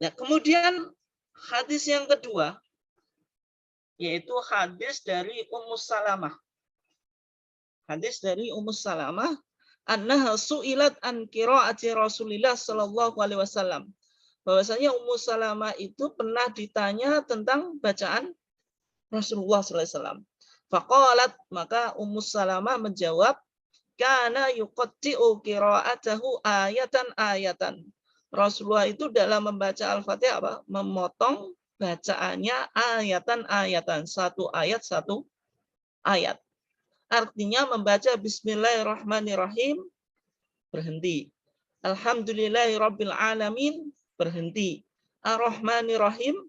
Nah, kemudian hadis yang kedua yaitu hadis dari Ummu Salamah. Hadis dari Ummu Salamah, annaha su'ilat an qiraati Rasulillah sallallahu alaihi wasallam. Bahwasanya Ummu Salamah itu pernah ditanya tentang bacaan Rasulullah sallallahu alaihi wasallam. Faqalat, maka Ummu Salamah menjawab, kana yuqatti'u qira'atahu ayatan-ayatan. Rasulullah itu dalam membaca Al-Fatihah memotong bacaannya ayatan-ayatan, satu ayat satu ayat. Artinya membaca Bismillahirrahmanirrahim berhenti, Alhamdulillahirabbil alamin berhenti, Ar-Rahmanirrahim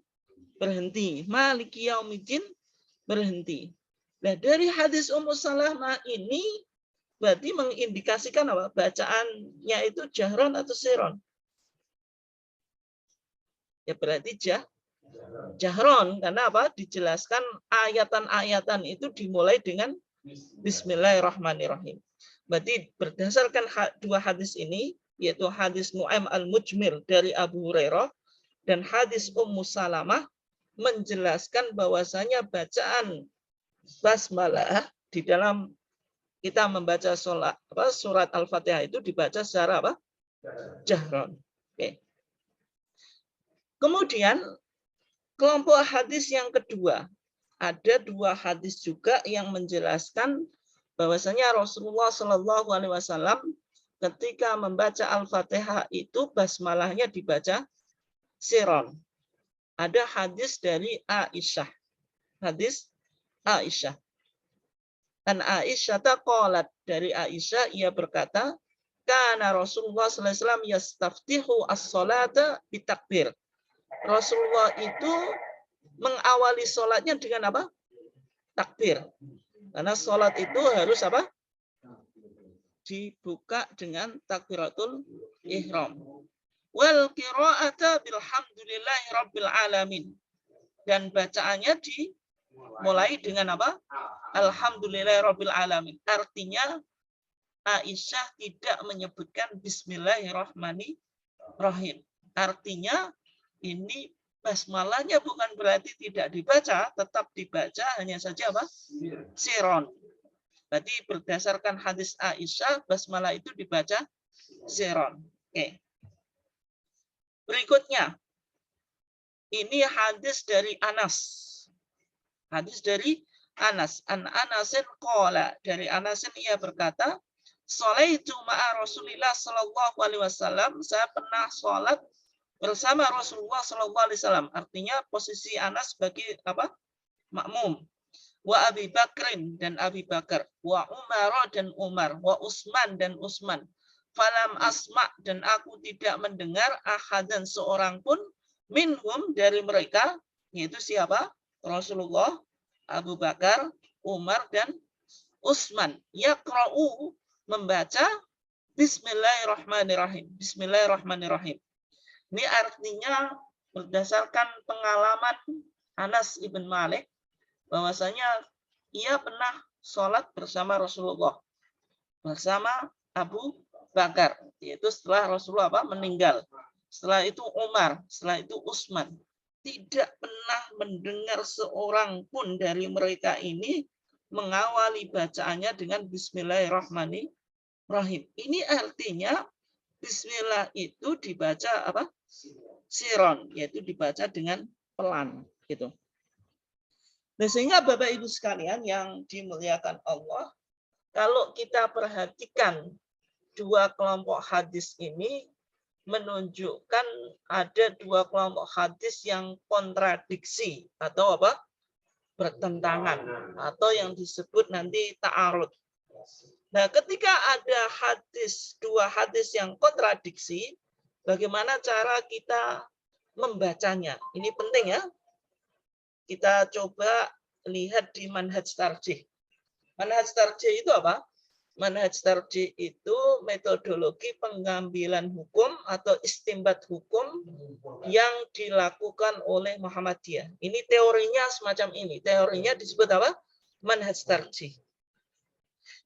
berhenti, Maliki Yaumiddin berhenti. Nah, dari hadis Ummu Salamah ini berarti mengindikasikan apa? Bacaannya itu jahron atau siron? Ya berarti jahron, karena apa? Dijelaskan ayatan-ayatan itu dimulai dengan Bismillahirrahmanirrahim. Berarti berdasarkan dua hadis ini, yaitu hadis Nu'aim al-Mujmir dari Abu Hurairah dan hadis Ummu Salamah, menjelaskan bahwasanya bacaan basmalah di dalam kita membaca surat Al-Fatihah itu dibaca secara apa? Jahron. Oke. Kemudian kelompok hadis yang kedua, ada dua hadis juga yang menjelaskan bahwasanya Rasulullah Shallallahu Alaihi Wasallam ketika membaca Al-Fatihah itu basmalahnya dibaca siron. Ada hadis dari Aisyah. Hadis Aisyah. Dan Aisyah taqalat, dari Aisyah ia berkata, kana Rasulullah sallallahu alaihi wasallam yastaftihu as-salata bitakbir. Rasulullah itu mengawali sholatnya dengan apa? Takbir. Karena sholat itu harus apa? Dibuka dengan takbiratul ihram. Wal qira'ata bilhamdulillahi rabbil alamin. Dan bacaannya dimulai dengan apa? Alhamdulillahi rabbil alamin. Artinya Aisyah tidak menyebutkan bismillahirrahmanirrahim. Artinya ini basmalahnya bukan berarti tidak dibaca, tetap dibaca, hanya saja apa? Siron. Berarti berdasarkan hadis Aisyah, basmalah itu dibaca siron. Oke. Berikutnya, ini hadis dari Anas. Hadis dari Anas. An Anasin qala, dari Anasin ia berkata, sholaitu ma'a Rasulillah sallallahu alaihi wasallam, saya pernah sholat bersama Rasulullah sallallahu alaihi wasallam. Artinya posisi Anas sebagai apa? Makmum. Wa Abi Bakrin, dan Abi Bakar, wa Umar dan Umar, wa Utsman dan Utsman. Falam asma, dan aku tidak mendengar ahadan seorang pun minhum, dari mereka, yaitu siapa? Rasulullah, Abu Bakar, Umar dan Utsman, yaqra'u, membaca Bismillahirrahmanirrahim. Bismillahirrahmanirrahim. Ini artinya berdasarkan pengalaman Anas ibn Malik, bahwasanya ia pernah sholat bersama Rasulullah, bersama Abu Bakar, yaitu setelah Rasulullah meninggal. Setelah itu Umar, setelah itu Utsman. Tidak pernah mendengar seorang pun dari mereka ini mengawali bacaannya dengan Bismillahirrahmanirrahim. Ini artinya Bismillah itu dibaca apa? Siron, yaitu dibaca dengan pelan, gitu. Nah, sehingga Bapak Ibu sekalian yang dimuliakan Allah, kalau kita perhatikan dua kelompok hadis ini menunjukkan ada dua kelompok hadis yang kontradiksi atau apa? Bertentangan, atau yang disebut nanti ta'arud. Nah, ketika ada dua hadis yang kontradiksi, bagaimana cara kita membacanya? Ini penting ya. Kita coba lihat di manhaj tarjih. Manhaj tarjih itu apa? Manhaj tarjih itu metodologi pengambilan hukum atau istimbat hukum yang dilakukan oleh Muhammadiyah. Ini teorinya semacam ini. Teorinya disebut apa? Manhaj tarjih.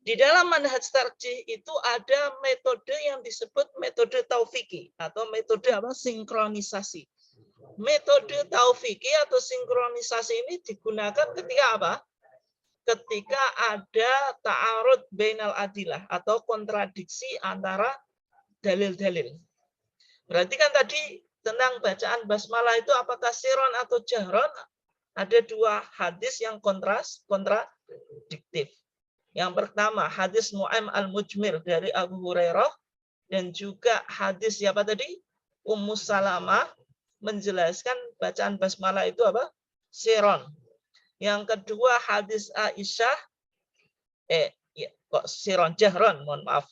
Di dalam manhaj tarjih itu ada metode yang disebut metode taufiki atau metode apa? Sinkronisasi. Metode taufiki atau sinkronisasi ini digunakan ketika apa? Ketika ada ta'arud bainal adilah atau kontradiksi antara dalil-dalil. Berarti kan tadi tentang bacaan basmalah itu apakah siron atau jahron? Ada dua hadis yang kontradiktif. Yang pertama hadis Nu'aim al-Mujmir dari Abu Hurairah, dan juga hadis siapa tadi? Ummu Salamah menjelaskan bacaan basmalah itu apa? Siron. Yang kedua hadis Aisyah, siron, jahron, mohon maaf.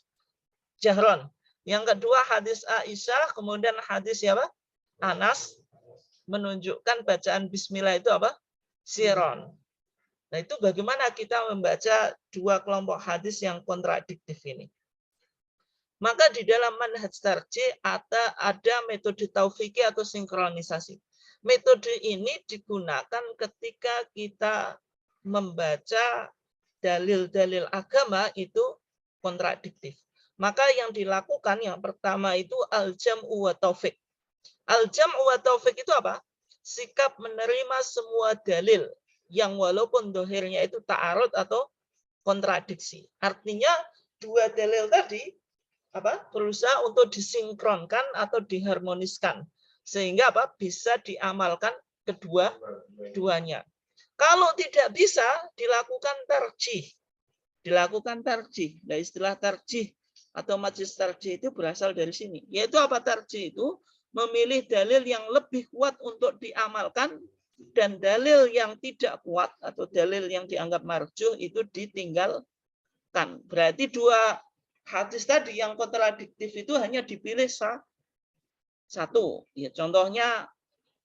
Jahron. Yang kedua hadis Aisyah, kemudian hadis siapa? Anas menunjukkan bacaan bismillah itu apa? Siron. Nah, itu bagaimana kita membaca dua kelompok hadis yang kontradiktif ini. Maka di dalam manhaj tarjih ada metode taufiqi atau sinkronisasi. Metode ini digunakan ketika kita membaca dalil-dalil agama itu kontradiktif. Maka yang dilakukan yang pertama itu al-jam'u wa taufiq. Al-jam'u wa taufiq itu apa? Sikap menerima semua dalil yang walaupun dohirnya itu ta'arud atau kontradiksi. Artinya dua dalil tadi berusaha untuk disinkronkan atau diharmoniskan sehingga bisa diamalkan kedua-duanya. Kalau tidak bisa dilakukan tarjih. Nah, istilah tarjih atau majelis tarjih itu berasal dari sini. Yaitu apa tarjih itu? Memilih dalil yang lebih kuat untuk diamalkan dan dalil yang tidak kuat atau dalil yang dianggap marjuh itu ditinggalkan. Berarti dua hadis tadi yang kontradiktif itu hanya dipilih satu. Ya, contohnya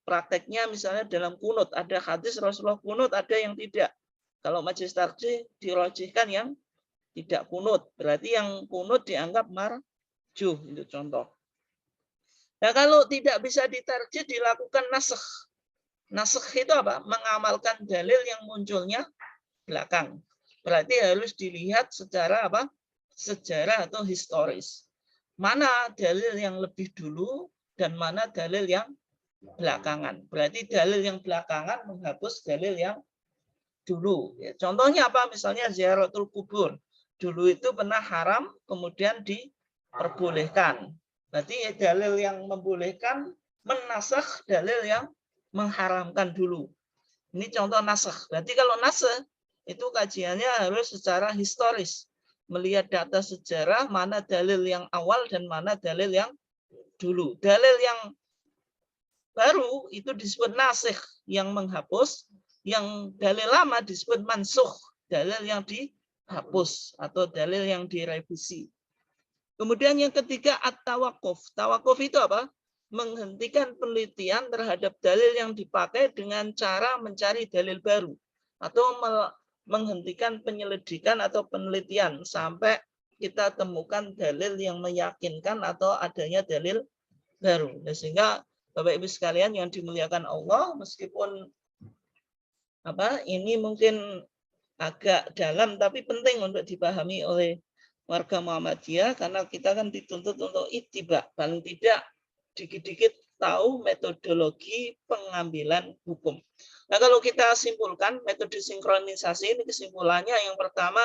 prakteknya misalnya dalam kunut. Ada hadis Rasulullah kunut, ada yang tidak. Kalau majelis tarjih dirojihkan yang tidak kunut. Berarti yang kunut dianggap marjuh. Itu contoh. Nah, kalau tidak bisa ditarjih dilakukan nasakh. Nasakh itu apa? Mengamalkan dalil yang munculnya belakang. Berarti harus dilihat secara sejarah atau historis. Mana dalil yang lebih dulu dan mana dalil yang belakangan. Berarti dalil yang belakangan menghapus dalil yang dulu. Ya, contohnya apa? Misalnya ziaratul kubur. Dulu itu pernah haram, kemudian diperbolehkan. Berarti dalil yang membolehkan menasakh dalil yang mengharamkan dulu. Ini contoh nasakh. Berarti kalau nasakh itu kajiannya harus secara historis. Melihat data sejarah, mana dalil yang awal dan mana dalil yang dulu. Dalil yang baru itu disebut nasikh, yang menghapus. Yang dalil lama disebut mansukh, dalil yang dihapus atau dalil yang direvisi. Kemudian yang ketiga at-tawaquf. Tawaquf itu apa? Menghentikan penelitian terhadap dalil yang dipakai dengan cara mencari dalil baru atau menghentikan penyelidikan atau penelitian sampai kita temukan dalil yang meyakinkan atau adanya dalil baru. Sehingga Bapak Ibu sekalian yang dimuliakan Allah, meskipun ini mungkin agak dalam tapi penting untuk dipahami oleh warga Muhammadiyah karena kita kan dituntut untuk ittiba, paling tidak dikit-dikit tahu metodologi pengambilan hukum. Nah, kalau kita simpulkan metode sinkronisasi ini kesimpulannya yang pertama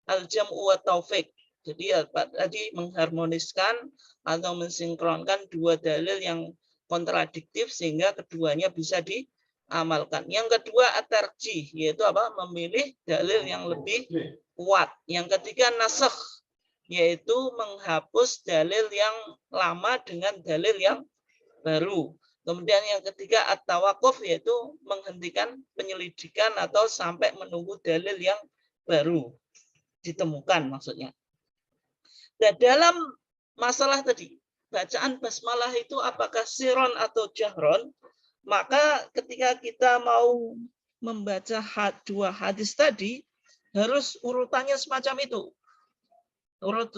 al-jam'u wa taufiq. Jadi tadi mengharmoniskan atau mensinkronkan dua dalil yang kontradiktif sehingga keduanya bisa diamalkan. Yang kedua at-tarjih, yaitu memilih dalil yang lebih kuat. Yang ketiga nasakh, yaitu menghapus dalil yang lama dengan dalil yang baru. Kemudian yang ketiga at-tawaquf, yaitu menghentikan penyelidikan atau sampai menunggu dalil yang baru ditemukan maksudnya. Dan dalam masalah tadi, bacaan basmalah itu apakah siron atau jahron, maka ketika kita mau membaca dua hadis tadi, harus urutannya semacam itu.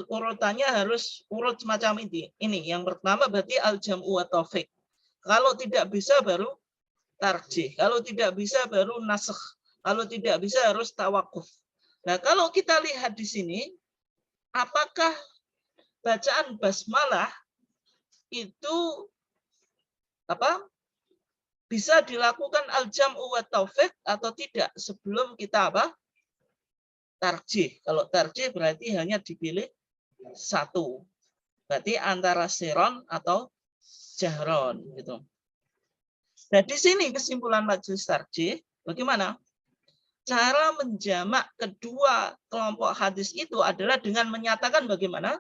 Urutannya harus urut semacam ini. Ini yang pertama berarti al-jam'u wa taufiq. Kalau tidak bisa baru tarjih. Kalau tidak bisa baru nasakh. Kalau tidak bisa harus tawakuf. Nah, kalau kita lihat di sini, apakah bacaan basmalah itu bisa dilakukan al-jam'u wa taufiq atau tidak sebelum kita tarjih. Kalau tarjih berarti hanya dipilih satu. Berarti antara siron atau jahron gitu. Nah, di sini kesimpulan majelis tarjih bagaimana? Cara menjamak kedua kelompok hadis itu adalah dengan menyatakan bagaimana?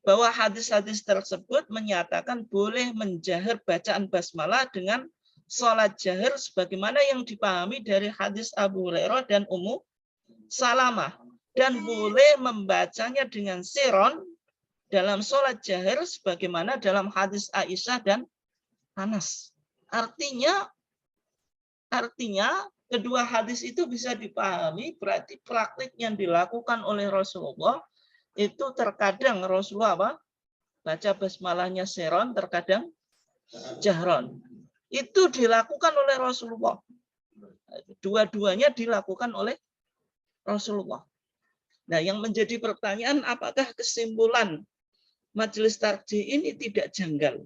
Bahwa hadis-hadis tersebut menyatakan boleh menjahar bacaan basmalah dengan sholat jahar sebagaimana yang dipahami dari hadis Abu Hurairah dan Ummu Salamah, dan boleh membacanya dengan siron dalam sholat jahar sebagaimana dalam hadis Aisyah dan Anas. Artinya kedua hadis itu bisa dipahami berarti praktik yang dilakukan oleh Rasulullah itu terkadang Rasulullah apa? Baca basmalahnya seron, terkadang jahron. Itu dilakukan oleh Rasulullah. Dua-duanya dilakukan oleh Rasulullah. Nah, yang menjadi pertanyaan, apakah kesimpulan majelis tarjih ini tidak janggal?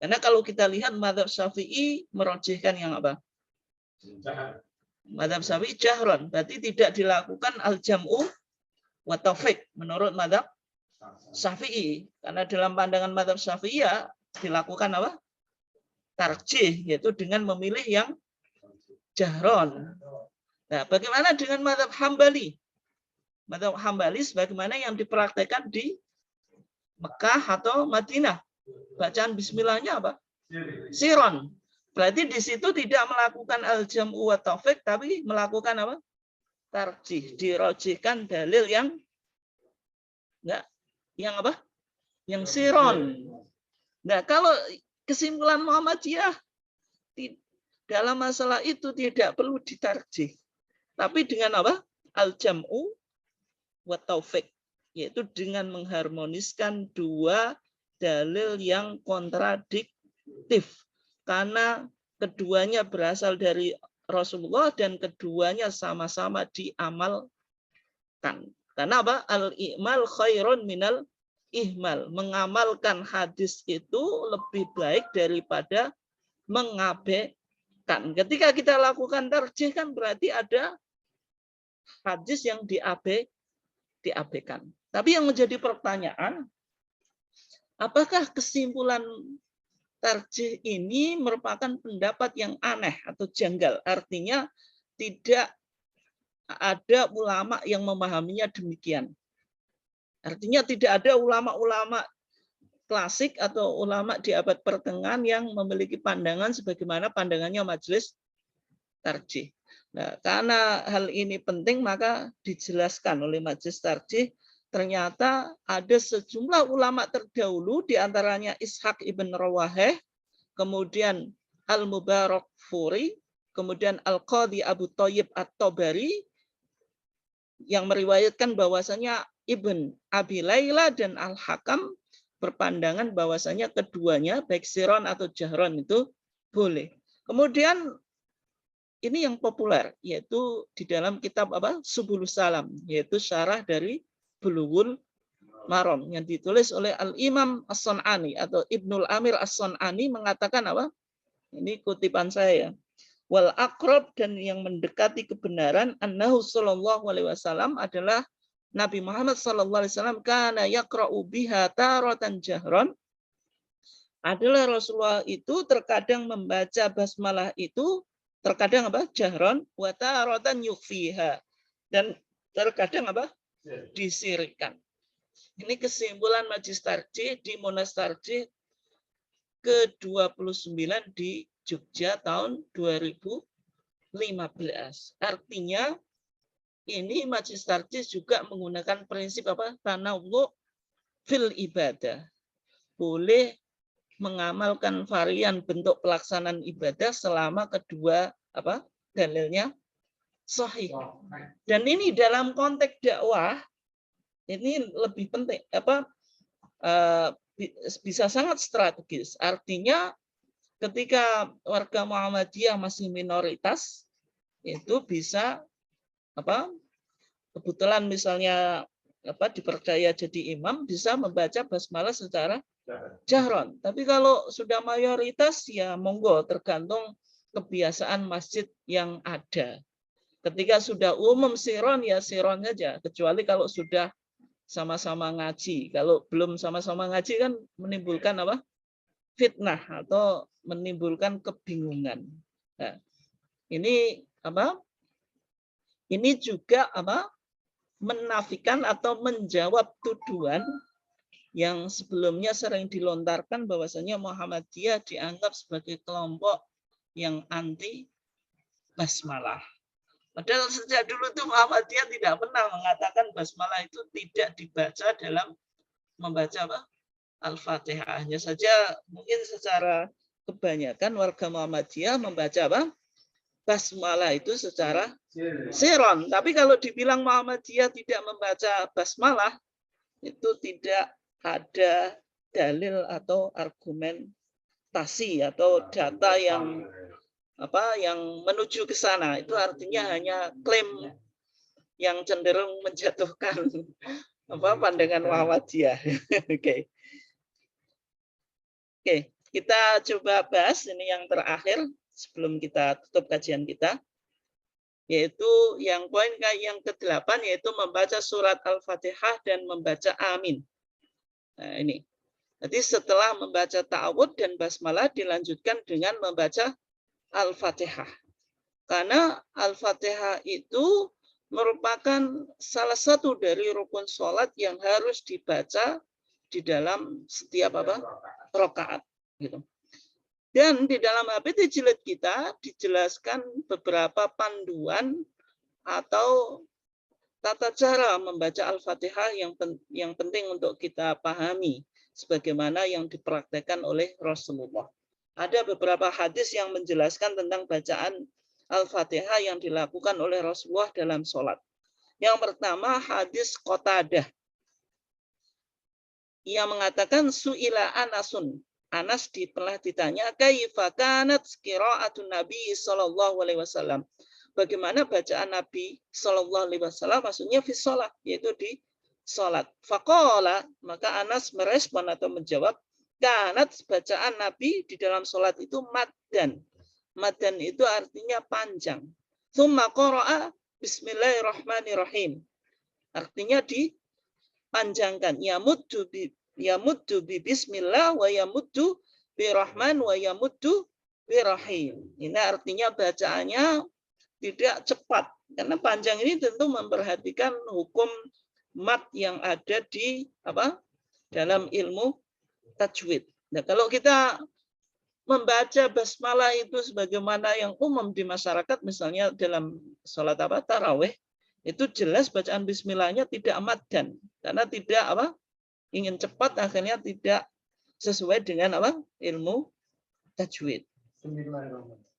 Karena kalau kita lihat mazhab Syafi'i merojihkan yang apa? Mazhab Syafi'i jahron, berarti tidak dilakukan al-jam'u wa taufiq menurut mazhab Syafi'i. Karena dalam pandangan mazhab Syafi'i ya dilakukan apa? Tarjih, yaitu dengan memilih yang jahron. Nah, bagaimana dengan mazhab Hambali? Mazhab Hambali sebagaimana yang dipraktekkan di Mekah atau Madinah. Bacaan bismillahnya apa? Siron. Berarti di situ tidak melakukan al-jam'u wa taufiq, tapi melakukan apa? Tarjih. Dirojihkan dalil yang enggak, yang apa? Yang siron. Nah, kalau kesimpulan Muhammadiyah dalam masalah itu tidak perlu ditarjih. Tapi dengan apa? Al-jam'u wa taufiq, yaitu dengan mengharmoniskan dua dalil yang kontradiktif. Karena keduanya berasal dari Rasulullah dan keduanya sama-sama diamalkan. Karena apa? Al-i'mal khairun minal ihmal. Mengamalkan hadis itu lebih baik daripada mengabaikan. Ketika kita lakukan tarjih kan berarti ada hadis yang diabaikan. Tapi yang menjadi pertanyaan, apakah kesimpulan tarjih ini merupakan pendapat yang aneh atau janggal? Artinya tidak ada ulama yang memahaminya demikian. Artinya tidak ada ulama-ulama klasik atau ulama di abad pertengahan yang memiliki pandangan sebagaimana pandangannya majelis tarjih. Nah, karena hal ini penting maka dijelaskan oleh majelis tarjih. Ternyata ada sejumlah ulama terdahulu, diantaranya Ishaq ibn Rawaheh, kemudian Al-Mubarakfuri, kemudian Al-Qadhi Abu Thayyib At-Tabari, yang meriwayatkan bahwasanya Ibn Abi Layla dan Al-Hakam berpandangan bahwasanya keduanya, baik siron atau jahron itu boleh. Kemudian ini yang populer, yaitu di dalam kitab apa? Subulus Salam, yaitu syarah dari Bulughul Maram yang ditulis oleh Al-Imam As-Sun'ani atau Ibnul Amir As-Sun'ani mengatakan apa? Ini kutipan saya. Wal aqrab, dan yang mendekati kebenaran, annahu sallallahu alaihi wasallam adalah Nabi Muhammad sallallahu alaihi wasallam kana yaqra'u biha taratan jahran. Adalah Rasulullah itu terkadang membaca basmalah itu terkadang apa? Jahran wa taratan yukhfiha. Dan terkadang apa? Disirikan. Ini kesimpulan majelis tarjih di Monas Tarjih ke-29 di Jogja tahun 2015. Artinya ini majelis tarjih juga menggunakan prinsip apa? Tanawwu fil ibadah. Boleh mengamalkan varian bentuk pelaksanaan ibadah selama kedua apa? Dalilnya sahih. Dan ini dalam konteks dakwah ini lebih penting apa? Bisa sangat strategis. Artinya ketika warga Muhammadiyah masih minoritas itu bisa apa? Kebetulan misalnya apa dipercaya jadi imam bisa membaca basmalah secara jahron. Tapi kalau sudah mayoritas ya monggo, tergantung kebiasaan masjid yang ada. Ketika sudah umum siron ya siron saja, kecuali kalau sudah sama-sama ngaji. Kalau belum sama-sama ngaji kan menimbulkan apa? Fitnah atau menimbulkan kebingungan. Nah, ini apa? Ini juga apa? Menafikan atau menjawab tuduhan yang sebelumnya sering dilontarkan bahwasanya Muhammadiyah dianggap sebagai kelompok yang anti basmalah. Padahal sejak dulu tuh Muhammadiyah tidak pernah mengatakan basmalah itu tidak dibaca dalam membaca apa? Al-Fatihah. Hanya saja mungkin secara kebanyakan warga Muhammadiyah membaca apa? basmalah itu secara siron. Tapi kalau dibilang Muhammadiyah tidak membaca basmalah, itu tidak ada dalil atau argumentasi atau data yang menuju ke sana. Itu artinya hanya klaim yang cenderung menjatuhkan pandangan Muhammadiyah. Oke. Oke, kita coba bahas ini yang terakhir sebelum kita tutup kajian kita, yaitu yang poin yang ke-8, yaitu membaca surat Al-Fatihah dan membaca amin. Nah, ini. Jadi setelah membaca ta'awud dan basmalah dilanjutkan dengan membaca Al-Fatihah. Karena Al-Fatihah itu merupakan salah satu dari rukun sholat yang harus dibaca di dalam setiap rakaat. Gitu. Dan di dalam HPT jilid kita dijelaskan beberapa panduan atau tata cara membaca Al-Fatihah yang penting untuk kita pahami sebagaimana yang dipraktekkan oleh Rasulullah. Ada beberapa hadis yang menjelaskan tentang bacaan Al-Fatihah yang dilakukan oleh Rasulullah dalam sholat. Yang pertama hadis Qatadah. Ia mengatakan su'ila Anasun. Anas pernah ditanya kaifa kanat qira'atun Nabi sallallahu alaihi wasallam. Bagaimana bacaan Nabi sallallahu alaihi wasallam, maksudnya fi shalah, yaitu di salat. Faqala, maka Anas merespon atau menjawab, kanat bacaan Nabi di dalam salat itu maddan. Maddan itu artinya panjang. Tsumma qara'a bismillahirrahmanirrahim. Artinya dipanjangkan. Yamuddu bi bismillah wa yamuddu bi rahman wa yamuddu bi rahim. Ini artinya bacaannya tidak cepat. Karena panjang ini tentu memperhatikan hukum mad yang ada di dalam ilmu tajwid. Nah, kalau kita membaca basmalah itu sebagaimana yang umum di masyarakat, misalnya dalam sholat tarawih, itu jelas bacaan bismillahnya tidak maddan. Karena tidak ingin cepat, akhirnya tidak sesuai dengan ilmu tajwid.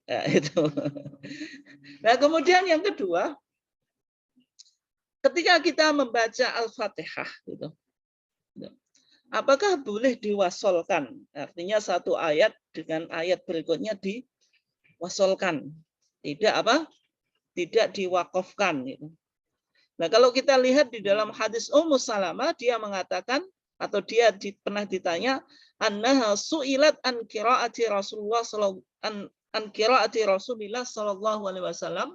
Ya, itu. Nah, kemudian yang kedua, ketika kita membaca Al-Fatihah, gitu, apakah boleh diwasolkan? Artinya satu ayat dengan ayat berikutnya diwasolkan, tidak diwakafkan. Gitu. Nah, kalau kita lihat di dalam hadis Ummu Salamah, dia mengatakan atau dia pernah ditanya, annaha su'ilat an qiraati Rasulullah sallallahu alaihi wasallam,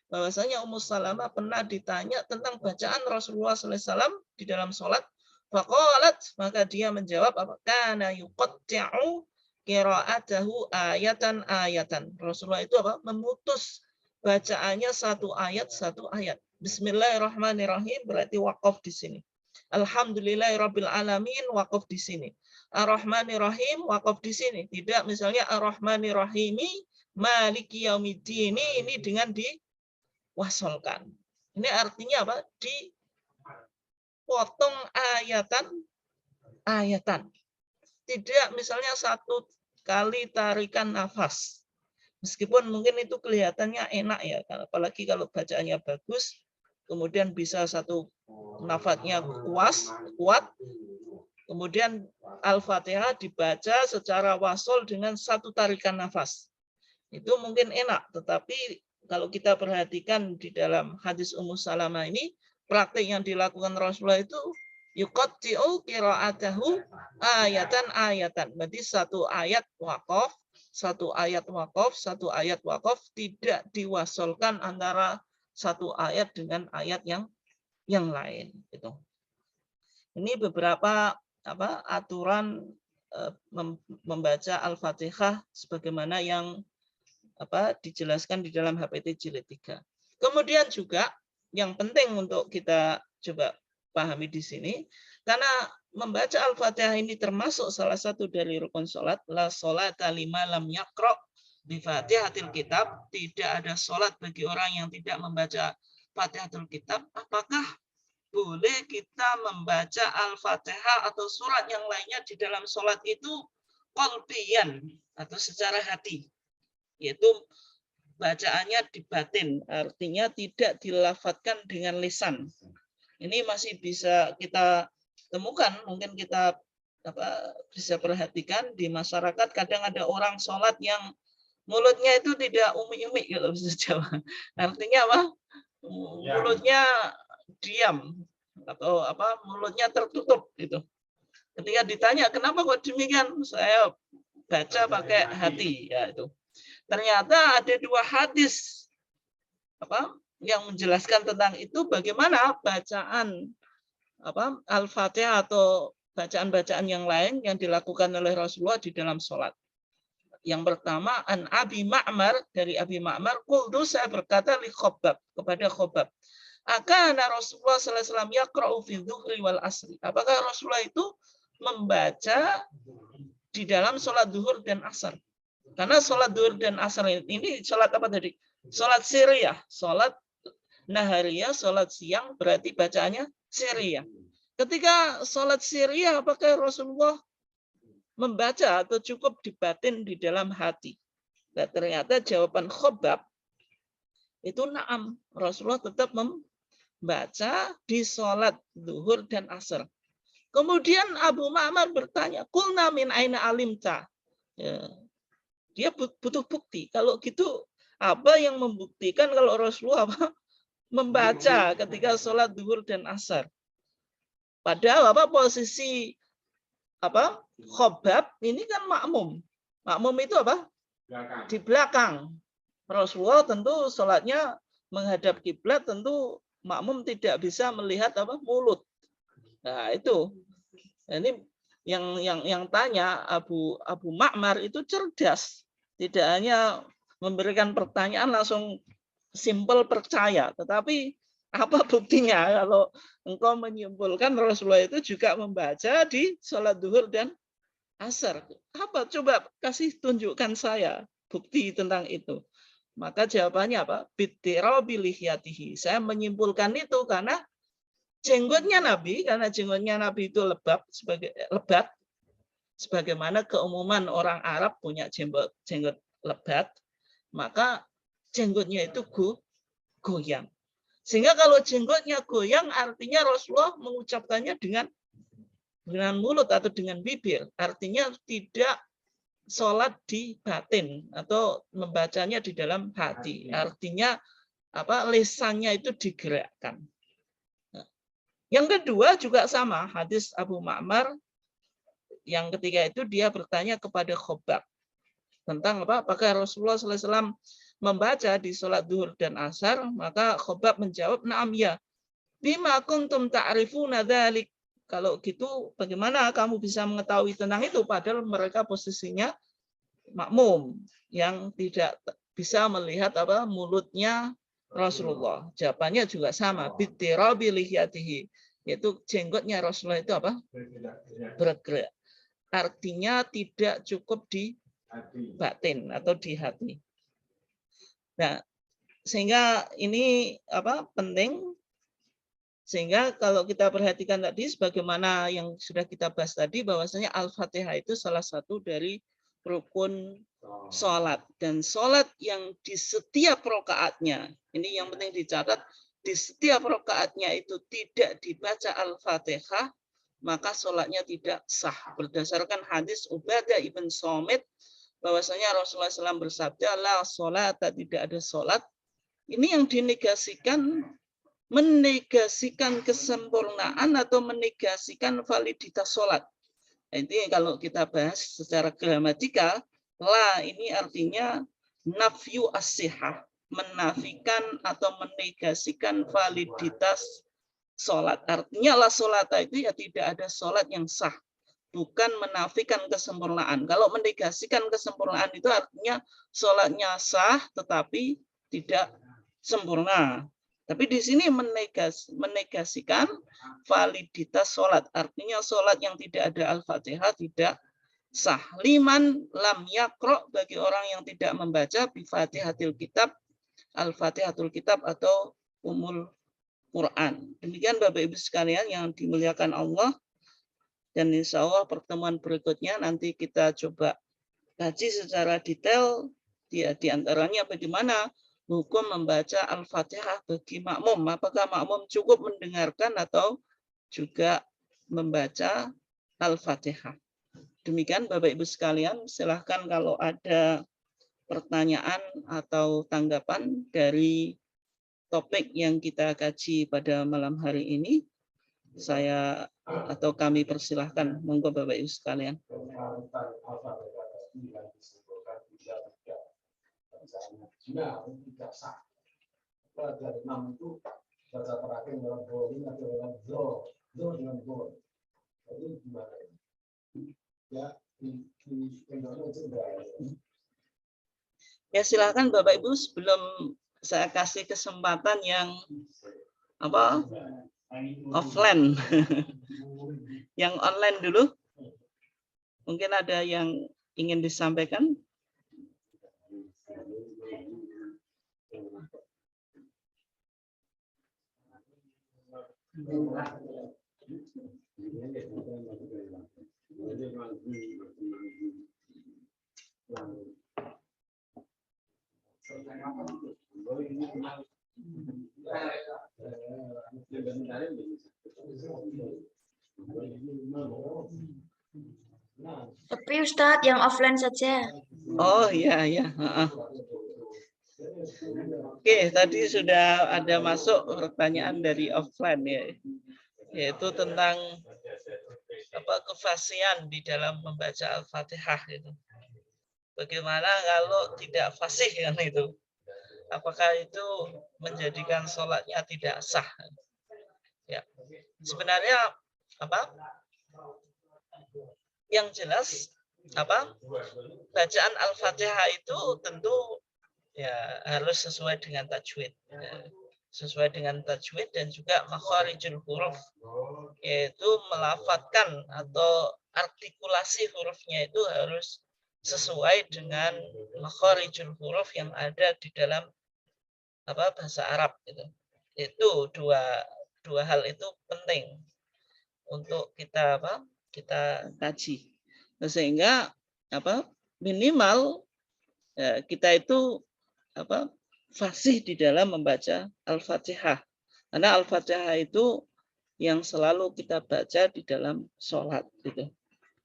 bahwasanya Ummu Salamah pernah ditanya tentang bacaan Rasulullah sallallahu alaihi wasallam di dalam salat. Faqalat, maka dia menjawab, kana yuqatti'u qira'atahu ayatan. Rasulullah itu memutus bacaannya satu ayat. Bismillahirrahmanirrahim berarti waqaf di sini. Alhamdulillahirabbil alamin waqaf di sini. Ar-Rahmanirrahim waqaf di sini. Tidak misalnya Ar-Rahmanirrahimi maliki yaumiddin, ini dengan diwasolkan. Ini artinya dipotong ayatan. Tidak misalnya satu kali tarikan nafas. Meskipun mungkin itu kelihatannya enak ya, apalagi kalau bacaannya bagus, kemudian bisa satu nafasnya kuat, kemudian Al-Fatihah dibaca secara wasol dengan satu tarikan nafas. Itu mungkin enak, tetapi kalau kita perhatikan di dalam hadis Ummu Salamah ini, praktik yang dilakukan Rasulullah itu yuqatti'u qira'atahu ayatan. Berarti satu ayat waqaf, satu ayat waqaf, tidak diwasolkan antara satu ayat dengan ayat yang lain. Gitu. Ini beberapa aturan membaca Al-Fatihah sebagaimana yang dijelaskan di dalam HPT jilid 3. Kemudian juga yang penting untuk kita coba pahami di sini, karena membaca Al-Fatihah ini termasuk salah satu dari rukun sholat. La sholata liman lam yaqra bi Fatihatil Kitab. Tidak ada sholat bagi orang yang tidak membaca Fatihatul Kitab. Apakah boleh kita membaca Al-Fatihah atau surat yang lainnya di dalam sholat itu qalbiyan atau secara hati? Yaitu bacaannya di batin, artinya tidak dilafatkan dengan lisan. Ini masih bisa kita temukan, mungkin kita bisa perhatikan di masyarakat. Kadang ada orang sholat yang mulutnya itu tidak umi-umi kalau bahasa Jawa. Artinya apa? Mulutnya diam atau mulutnya tertutup gitu. Ketika ditanya kenapa kok demikian, saya baca pakai hati, ya itu. Ternyata ada 2 hadis yang menjelaskan tentang itu, bagaimana bacaan Al-Fatihah atau bacaan-bacaan yang lain yang dilakukan oleh Rasulullah di dalam sholat. Yang pertama, an Abi Ma'mar, dari Abi Ma'mar, qultu, saya berkata li Khobbab, kepada Khobbab, akana Rasulullah sallallahu alaihi wasallam yaqra'u fi dhuhri wal asri. Apakah Rasulullah itu membaca di dalam sholat zuhur dan asar? Karena sholat zuhur dan asar ini sholat apa tadi? Sholat siriyah, sholat nahariyah, sholat siang, berarti bacaannya siriyah. Ketika sholat siriyah, apakah Rasulullah membaca atau cukup dibatin di dalam hati? Nah, ternyata jawaban Khobbab itu na'am. Rasulullah tetap membaca di sholat zuhur dan asar. Kemudian Abu Ma'mar bertanya, qulna min aina alimta? Ya. Dia butuh bukti. Kalau gitu, apa yang membuktikan kalau Rasulullah membaca ketika sholat zuhur dan asar? Padahal posisi Khobbab ini kan makmum. Makmum itu apa? Di belakang. Rasulullah tentu sholatnya menghadap kiblat, tentu makmum tidak bisa melihat mulut. Nah, itu. Ini yang tanya Abu Ma'mar itu cerdas. Tidak hanya memberikan pertanyaan langsung simpel percaya, tetapi apa buktinya kalau engkau menyimpulkan Rasulullah itu juga membaca di sholat zuhur dan asar? Apa? Coba kasih tunjukkan saya bukti tentang itu. Maka jawabannya apa? Bittirabi lihyatihi. Saya menyimpulkan itu karena jenggotnya Nabi, karena jenggotnya Nabi itu lebat, sebagaimana keumuman orang Arab punya jenggot lebat, maka jenggotnya itu goyang. Sehingga kalau jenggotnya goyang, artinya Rasulullah mengucapkannya dengan mulut atau dengan bibir. Artinya tidak sholat di batin atau membacanya di dalam hati. Artinya lisannya itu digerakkan. Yang kedua juga sama, hadis Abu Ma'mar yang ketiga itu dia bertanya kepada Khobbab tentang apakah Rasulullah SAW membaca di sholat zuhur dan asar, maka Khobbab menjawab, na'am ya. Bima kuntum ta'rifuna dzalik. Kalau gitu bagaimana kamu bisa mengetahui tentang itu padahal mereka posisinya makmum yang tidak bisa melihat mulutnya Rasulullah. Jawabannya juga sama, bittirabi lihyatihi, yaitu jenggotnya Rasulullah itu bergerak. Artinya tidak cukup di batin atau di hati. Nah, sehingga ini penting, sehingga kalau kita perhatikan tadi sebagaimana yang sudah kita bahas tadi, bahwasanya Al-Fatihah itu salah satu dari rukun sholat, dan sholat yang di setiap rokaatnya, ini yang penting dicatat, di setiap rokaatnya itu tidak dibaca Al-Fatihah, maka sholatnya tidak sah. Berdasarkan hadis Ubadah ibn Somit, bahwasanya Rasulullah SAW bersabda, la sholat, tidak ada sholat. Ini yang dinegasikan, menegasikan kesempurnaan atau menegasikan validitas sholat. Ini kalau kita bahas secara gramatikal, la ini artinya nafyu as-sihah, menafikan atau menegasikan validitas sholat. Artinya la sholat itu ya tidak ada sholat yang sah, bukan menafikan kesempurnaan. Kalau menegasikan kesempurnaan itu artinya sholatnya sah tetapi tidak sempurna. Tapi di sini menegasikan validitas sholat. Artinya sholat yang tidak ada Al-Fatihah tidak sah. Liman lam yakro, bagi orang yang tidak membaca bifatihatil kitab, Al-Fatihatul kitab atau umul Quran. Demikian Bapak Ibu sekalian yang dimuliakan Allah. Dan insya Allah pertemuan berikutnya nanti kita coba kaji secara detail Di antaranya bagaimana hukum membaca Al-Fatihah bagi makmum. Apakah makmum cukup mendengarkan atau juga membaca Al-Fatihah? Demikian Bapak Ibu sekalian, silahkan kalau ada pertanyaan atau tanggapan dari topik yang kita kaji pada malam hari ini. Saya atau kami persilahkan, monggo Bapak Ibu sekalian. Dari 6 itu baca terakhir dalam bowling atau dalam draw dengan ball. Jadi gimana? Ya, di Indonesia juga. Ya silakan Bapak Ibu, sebelum saya kasih kesempatan yang offline, yang online dulu. Mungkin ada yang ingin disampaikan. Tapi Ustadz yang offline saja. Oh iya ya. Oke, tadi sudah ada masuk pertanyaan dari offline ya, yaitu tentang kefasihan di dalam membaca Al-Fatihah itu. Bagaimana kalau tidak fasih kan itu? Apakah itu menjadikan sholatnya tidak sah? Ya, sebenarnya yang jelas bacaan Al-Fatihah itu tentu ya harus sesuai dengan tajwid, sesuai dengan tajwid dan juga makharijul huruf, yaitu melafadzkan atau artikulasi hurufnya itu harus sesuai dengan makharijul huruf yang ada di dalam bahasa Arab gitu. Itu dua hal itu penting untuk kita kaji, sehingga minimal ya, kita itu fasih di dalam membaca Al-Fatihah, karena Al-Fatihah itu yang selalu kita baca di dalam sholat gitu.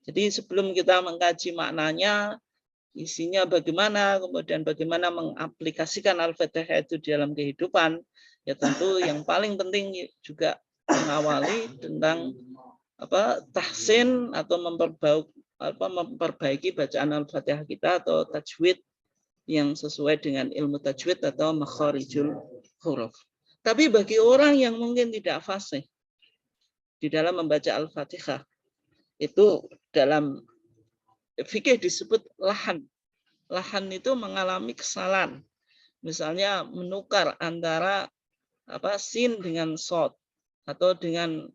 Jadi sebelum kita mengkaji maknanya, isinya bagaimana, kemudian bagaimana mengaplikasikan Al-Fatihah itu di dalam kehidupan, ya tentu yang paling penting juga mengawali tentang tahsin atau memperbaiki bacaan Al-Fatihah kita atau tajwid yang sesuai dengan ilmu tajwid atau makharijul huruf. Tapi bagi orang yang mungkin tidak fasih di dalam membaca Al-Fatihah, itu dalam fikih disebut lahan. Lahan itu mengalami kesalahan. Misalnya menukar antara sin dengan shad, atau dengan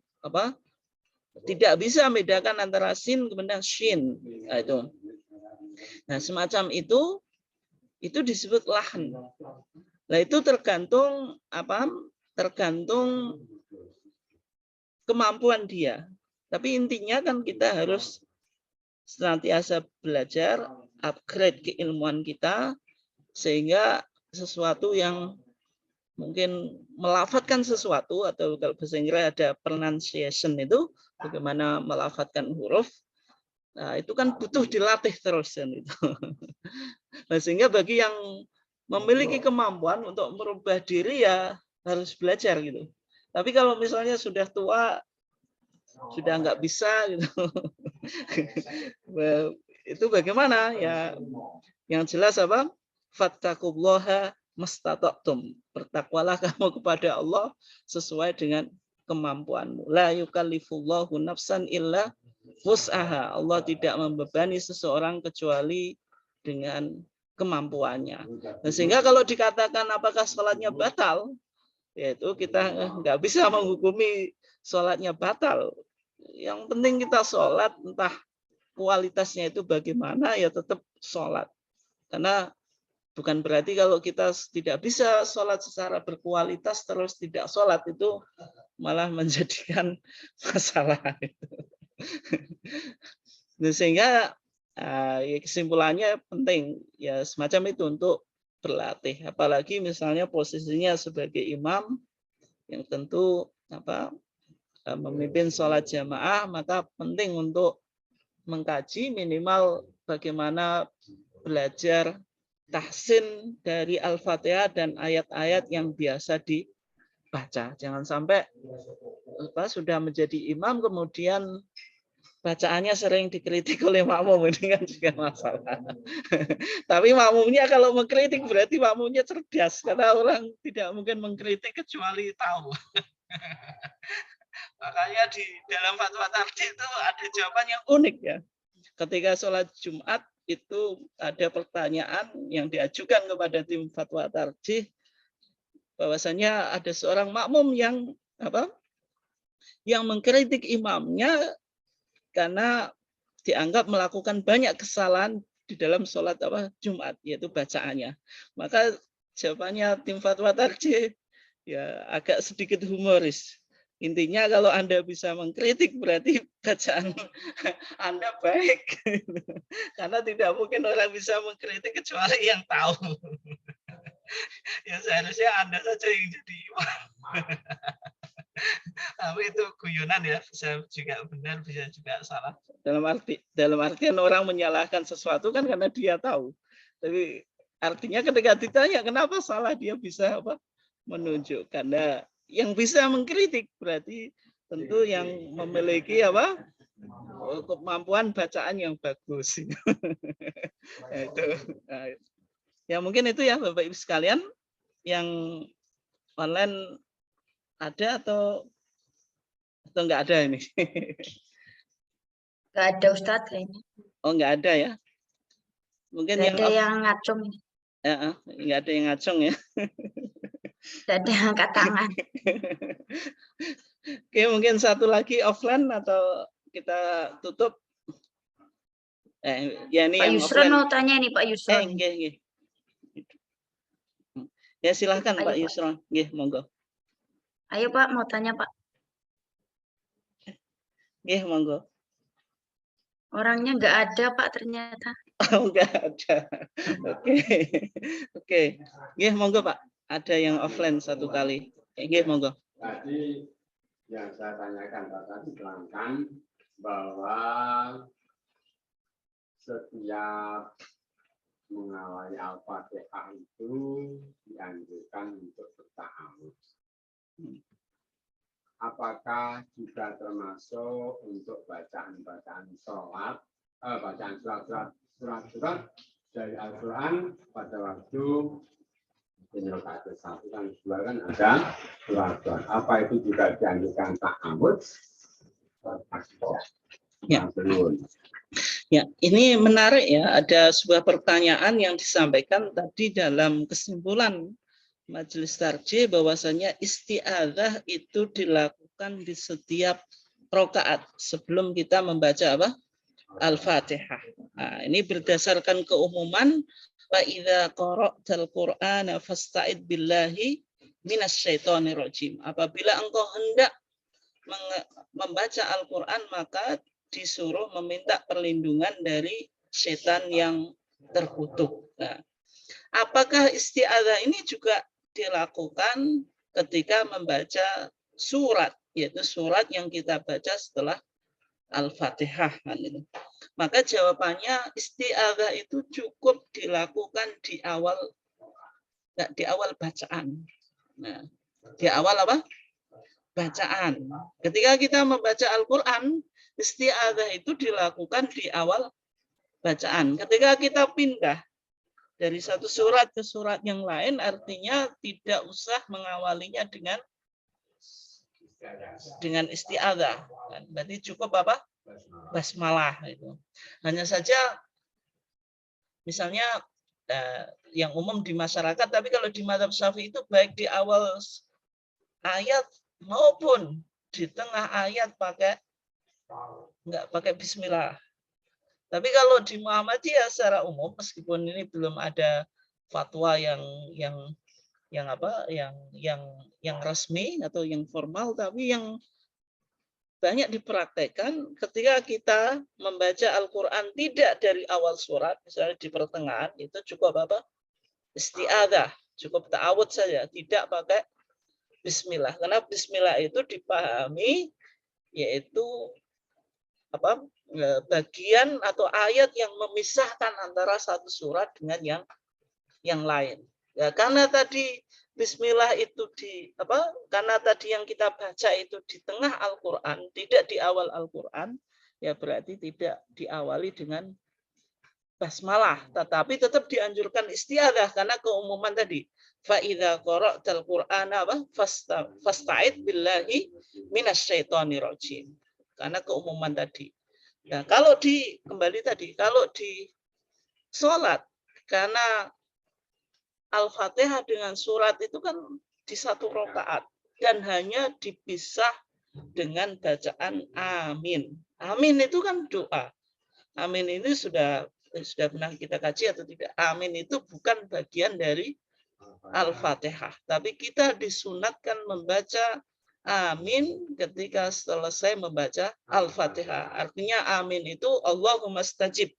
tidak bisa membedakan antara sin kemudian shin. Nah, semacam itu disebut lahan. Nah, itu tergantung tergantung kemampuan dia. Tapi intinya kan kita harus senantiasa belajar, upgrade keilmuan kita, sehingga sesuatu yang mungkin melafadzkan sesuatu, atau kalau bahasa Inggris ada pronunciation itu, bagaimana melafadzkan huruf, nah, itu kan butuh dilatih terus kan itu. Nah, sehingga bagi yang memiliki kemampuan untuk merubah diri ya harus belajar gitu. Tapi kalau misalnya sudah tua, sudah nggak bisa gitu, itu bagaimana ya? Yang jelas fattaqullaha mastata'tum, bertakwalah kamu kepada Allah sesuai dengan kemampuanmu. La yukallifullahu nafsan illa wus'aha. Allah tidak membebani seseorang kecuali dengan kemampuannya. Nah, sehingga kalau dikatakan apakah sholatnya batal, yaitu kita nggak bisa menghukumi sholatnya batal. Yang penting kita sholat, entah kualitasnya itu bagaimana, ya tetap sholat. Karena bukan berarti kalau kita tidak bisa sholat secara berkualitas terus tidak sholat, itu malah menjadikan masalah. Nah, sehingga Ya kesimpulannya penting ya semacam itu untuk berlatih. Apalagi misalnya posisinya sebagai imam yang tentu memimpin sholat jamaah, maka penting untuk mengkaji minimal bagaimana belajar tahsin dari Al-Fatihah dan ayat-ayat yang biasa dibaca. Jangan sampai sudah menjadi imam kemudian bacaannya sering dikritik oleh makmum, ini kan juga masalah. Tapi makmumnya kalau mengkritik berarti makmumnya cerdas, karena orang tidak mungkin mengkritik kecuali tahu. Makanya di dalam fatwa tarjih itu ada jawaban yang unik ya. Ketika sholat Jumat itu ada pertanyaan yang diajukan kepada tim fatwa tarjih, bahwasanya ada seorang makmum yang mengkritik imamnya karena dianggap melakukan banyak kesalahan di dalam sholat Jumat, yaitu bacaannya. Maka jawabannya tim fatwa tarjih ya agak sedikit humoris. Intinya kalau Anda bisa mengkritik berarti bacaan Anda baik. Karena tidak mungkin orang bisa mengkritik kecuali yang tahu. Ya seharusnya Anda saja yang jadi imam. Tapi itu guyonan ya, bisa juga benar, bisa juga salah. Dalam artian orang menyalahkan sesuatu kan karena dia tahu. Tapi artinya ketika ditanya kenapa salah, dia bisa menunjukkan. Nah, yang bisa mengkritik berarti tentu yang memiliki kemampuan bacaan yang bagus. Itu. Ya mungkin itu ya Bapak Ibu sekalian yang online ada atau nggak ada ini? Nggak ada Ustadz kayaknya. Oh nggak ada ya? Mungkin Nggak ada yang ngacung. Nggak ada yang ngacung ya? Nggak ada yang angkat tangan. Oke, mungkin satu lagi offline atau kita tutup? Ya ini Pak yang Yusron offline. mau tanya nih Pak Yusron. Nggih. Ya silahkan Ayo, Pak Yusron. Nggih, monggo. Ayo Pak, mau tanya Pak. Nggih, monggo. Orangnya nggak ada Pak ternyata. Oh, nggak ada. Oke. Nggih, monggo Pak. Ada yang offline satu kali. Nggih, monggo. Tadi yang saya tanyakan tadi terangkan bahwa setiap mengawali Al-Fatihah itu dianjurkan untuk berta'awudz. Apakah juga termasuk untuk bacaan-bacaan sholat, bacaan surat-surat dari Al-Quran pada waktu rakaat satu dan dua kan ada surat-surat. Apa itu juga dianjurkan ta'awudz? Ya, ini menarik ya. Ada sebuah pertanyaan yang disampaikan tadi dalam kesimpulan Majelis Tarjih bahwasanya isti'adzah itu dilakukan di setiap rakaat sebelum kita membaca Al-Fatihah. Nah, ini berdasarkan keumuman wa idza qara'tal Qur'ana fasta'id billahi minasyaitonir rajim. Apabila engkau hendak membaca Al-Qur'an maka disuruh meminta perlindungan dari setan yang terkutuk. Nah, apakah isti'adzah ini juga dilakukan ketika membaca surat, yaitu surat yang kita baca setelah Al-Fatihah? Maka jawabannya isti'adzah itu cukup dilakukan di awal bacaan. Nah, di awal bacaan. Ketika kita membaca Al-Qur'an, isti'adzah itu dilakukan di awal bacaan. Ketika kita pindah dari satu surat ke surat yang lain, artinya tidak usah mengawalinya dengan isti'adzah. Berarti cukup basmalah itu. Hanya saja misalnya yang umum di masyarakat, tapi kalau di mazhab Syafi'i itu baik di awal ayat maupun di tengah ayat nggak pakai bismillah. Tapi kalau di Muhammadiyah secara umum, meskipun ini belum ada fatwa yang resmi atau yang formal, tapi yang banyak dipraktekkan ketika kita membaca Al-Quran tidak dari awal surat, misalnya di pertengahan, itu cukup apa? Isti'adzah, cukup ta'awudz saja, tidak pakai bismillah. Karena bismillah itu dipahami yaitu apa? Bagian atau ayat yang memisahkan antara satu surat dengan yang lain. Ya, karena tadi bismillah itu karena tadi yang kita baca itu di tengah Al-Qur'an, tidak di awal Al-Qur'an, ya berarti tidak diawali dengan basmalah, tetapi tetap dianjurkan isti'adzah karena keumuman tadi. Fa idza qara'tal Qur'ana fasta'id billahi minasyaitonir rajim. Karena keumuman tadi. Nah, kalau kembali tadi, kalau di sholat, karena Al-Fatihah dengan surat itu kan di satu rakaat dan hanya dipisah dengan bacaan amin. Amin itu kan doa. Amin ini sudah pernah kita kaji atau tidak? Amin itu bukan bagian dari Al-Fatihah, tapi kita disunatkan membaca amin ketika selesai membaca Al-Fatihah. Artinya amin itu Allahumma stajib.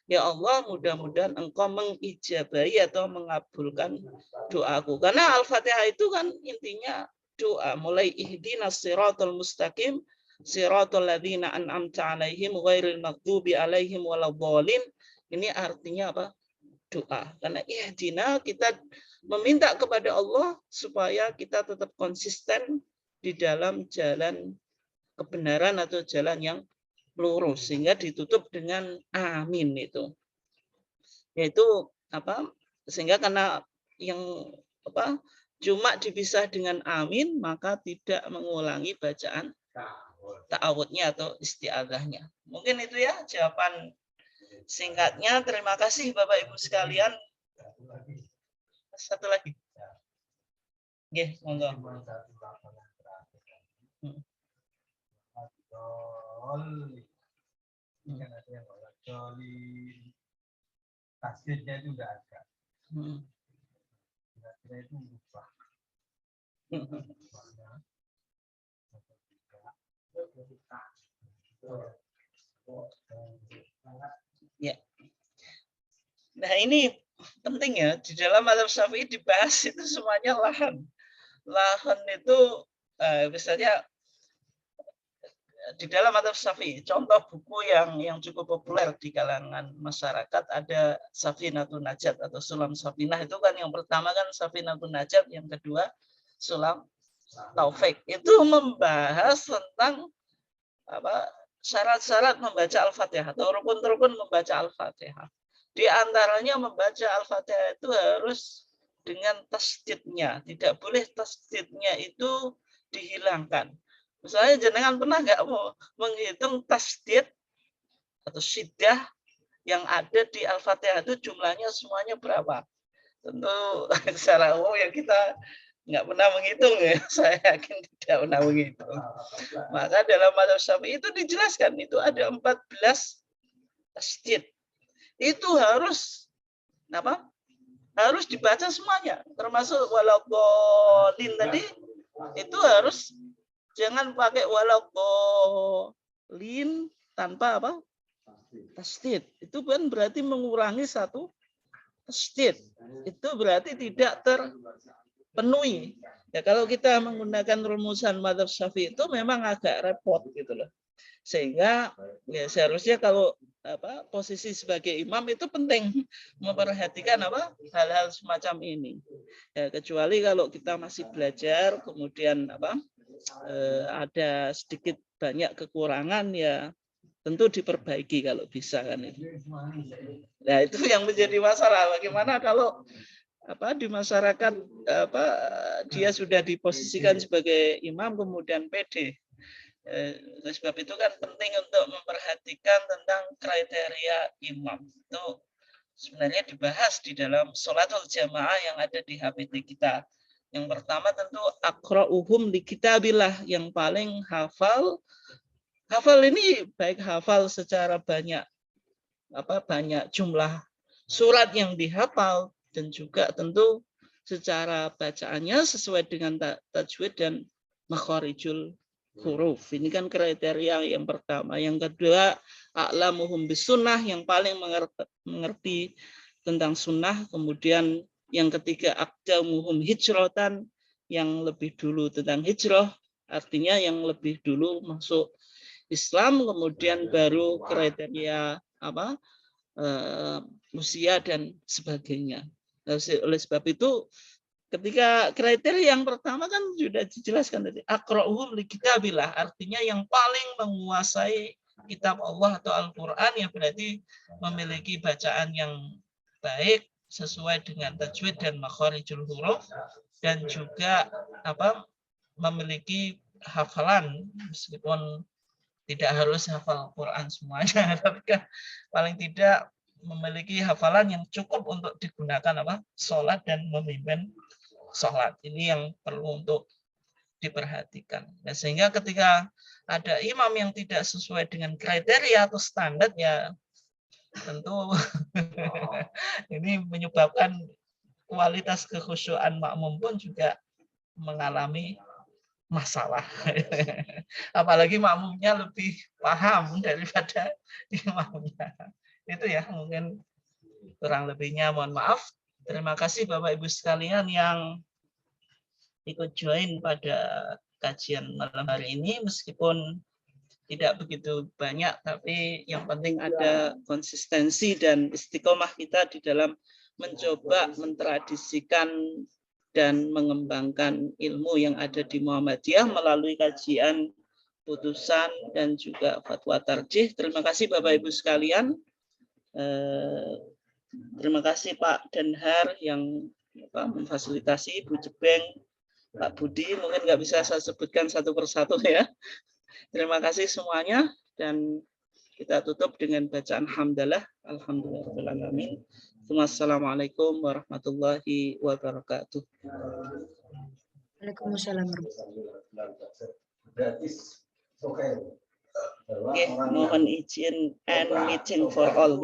Ya Allah, mudah-mudahan engkau mengijabahi atau mengabulkan doaku. Karena Al-Fatihah itu kan intinya doa. Mulai ihdinas siratal mustaqim, siratal ladzina an'amta alaihim ghairil maghdubi alaihim waladhdallin. Ini artinya apa? Doa. Karena ihdina kita meminta kepada Allah supaya kita tetap konsisten di dalam jalan kebenaran atau jalan yang lurus, sehingga ditutup dengan amin itu. Yaitu apa? Sehingga karena yang cuma dipisah dengan amin, maka tidak mengulangi bacaan ta'awudnya atau isti'adzahnya. Mungkin itu ya jawaban singkatnya. Terima kasih Bapak Ibu sekalian. Satu lagi. Nggih, monggo. Kan ada yang jolin, tasbihnya itu enggak ada. Kira-kira itu lupa. Ya. Nah ini penting ya, di dalam mazhab Syafi'i dibahas itu semuanya lahan. Lahan itu misalnya di dalam mazhab Syafi'i, contoh buku yang cukup populer di kalangan masyarakat ada Safinatun Najat atau Sulam Safinah. Itu kan yang pertama kan Safinatun Najat, yang kedua Sulam Taufik. Itu membahas tentang syarat-syarat membaca Al-Fatihah atau rukun-rukun membaca Al-Fatihah. Di antaranya membaca Al-Fatihah itu harus dengan tasdidnya. Tidak boleh tasdidnya itu dihilangkan. Misalnya jenengan pernah nggak mau menghitung tasdid atau syiddah yang ada di Al-Fatihah itu jumlahnya semuanya berapa? Tentu secara umum ya kita nggak pernah menghitung ya. Saya yakin tidak pernah menghitung. Maka dalam mazhab Syafi'i itu dijelaskan itu ada 14 tasdid. Itu harus harus dibaca semuanya, termasuk waladhdallin tadi itu harus. Jangan pakai waladhdallin tanpa tasdid. Itu kan berarti mengurangi satu tasdid. Itu berarti tidak terpenuhi. Ya kalau kita menggunakan rumusan mazhab Syafi'i itu memang agak repot gitu loh. Sehingga ya seharusnya kalau posisi sebagai imam itu penting memperhatikan hal-hal semacam ini. Ya, kecuali kalau kita masih belajar kemudian ada sedikit banyak kekurangan ya tentu diperbaiki kalau bisa kan itu. Nah itu yang menjadi masalah. Bagaimana kalau di masyarakat dia sudah diposisikan sebagai imam kemudian PD. Sebab itu kan penting untuk memperhatikan tentang kriteria imam. Itu sebenarnya dibahas di dalam sholatul jamaah yang ada di HPT kita. Yang pertama tentu aqra'uhum li kitabillah, yang paling hafal. Hafal ini baik hafal secara banyak jumlah surat yang dihafal dan juga tentu secara bacaannya sesuai dengan tajwid dan makharijul huruf. Ini kan kriteria yang pertama. Yang kedua, a'lamuhum bisunnah, yang paling mengerti tentang sunnah. Kemudian yang ketiga, aqdamuhum hijratan, yang lebih dulu tentang hijrah, artinya yang lebih dulu masuk Islam. Kemudian baru kriteria usia dan sebagainya. Oleh sebab itu, ketika kriteria yang pertama kan sudah dijelaskan tadi, aqra'uhum li kitabillah, artinya yang paling menguasai kitab Allah atau Al-Qur'an, yang berarti memiliki bacaan yang baik sesuai dengan tajwid dan makharijul huruf, dan juga memiliki hafalan, meskipun tidak harus hafal Quran semuanya, tapi kan paling tidak memiliki hafalan yang cukup untuk digunakan sholat dan memimpin sholat. Ini yang perlu untuk diperhatikan. Dan sehingga ketika ada imam yang tidak sesuai dengan kriteria atau standar, ya tentu ini menyebabkan kualitas kekhusyuan makmum pun juga mengalami masalah. Apalagi makmumnya lebih paham daripada imamnya. Itu ya mungkin kurang lebihnya, mohon maaf. Terima kasih Bapak Ibu sekalian yang ikut join pada kajian malam hari ini, meskipun tidak begitu banyak, tapi yang penting ada konsistensi dan istiqomah kita di dalam mencoba mentradisikan dan mengembangkan ilmu yang ada di Muhammadiyah melalui kajian, putusan, dan juga fatwa tarjih. Terima kasih Bapak Ibu sekalian. Terima kasih Pak Denhar yang memfasilitasi, Bu Jebeng, Pak Budi, mungkin nggak bisa saya sebutkan satu persatu ya. Terima kasih semuanya, dan kita tutup dengan bacaan hamdalah. Alhamdulillahirrahmanirrahim. Wassalamualaikum warahmatullahi wabarakatuh. Waalaikumsalam. Gratis. Oke. Mohon izin and meeting for all.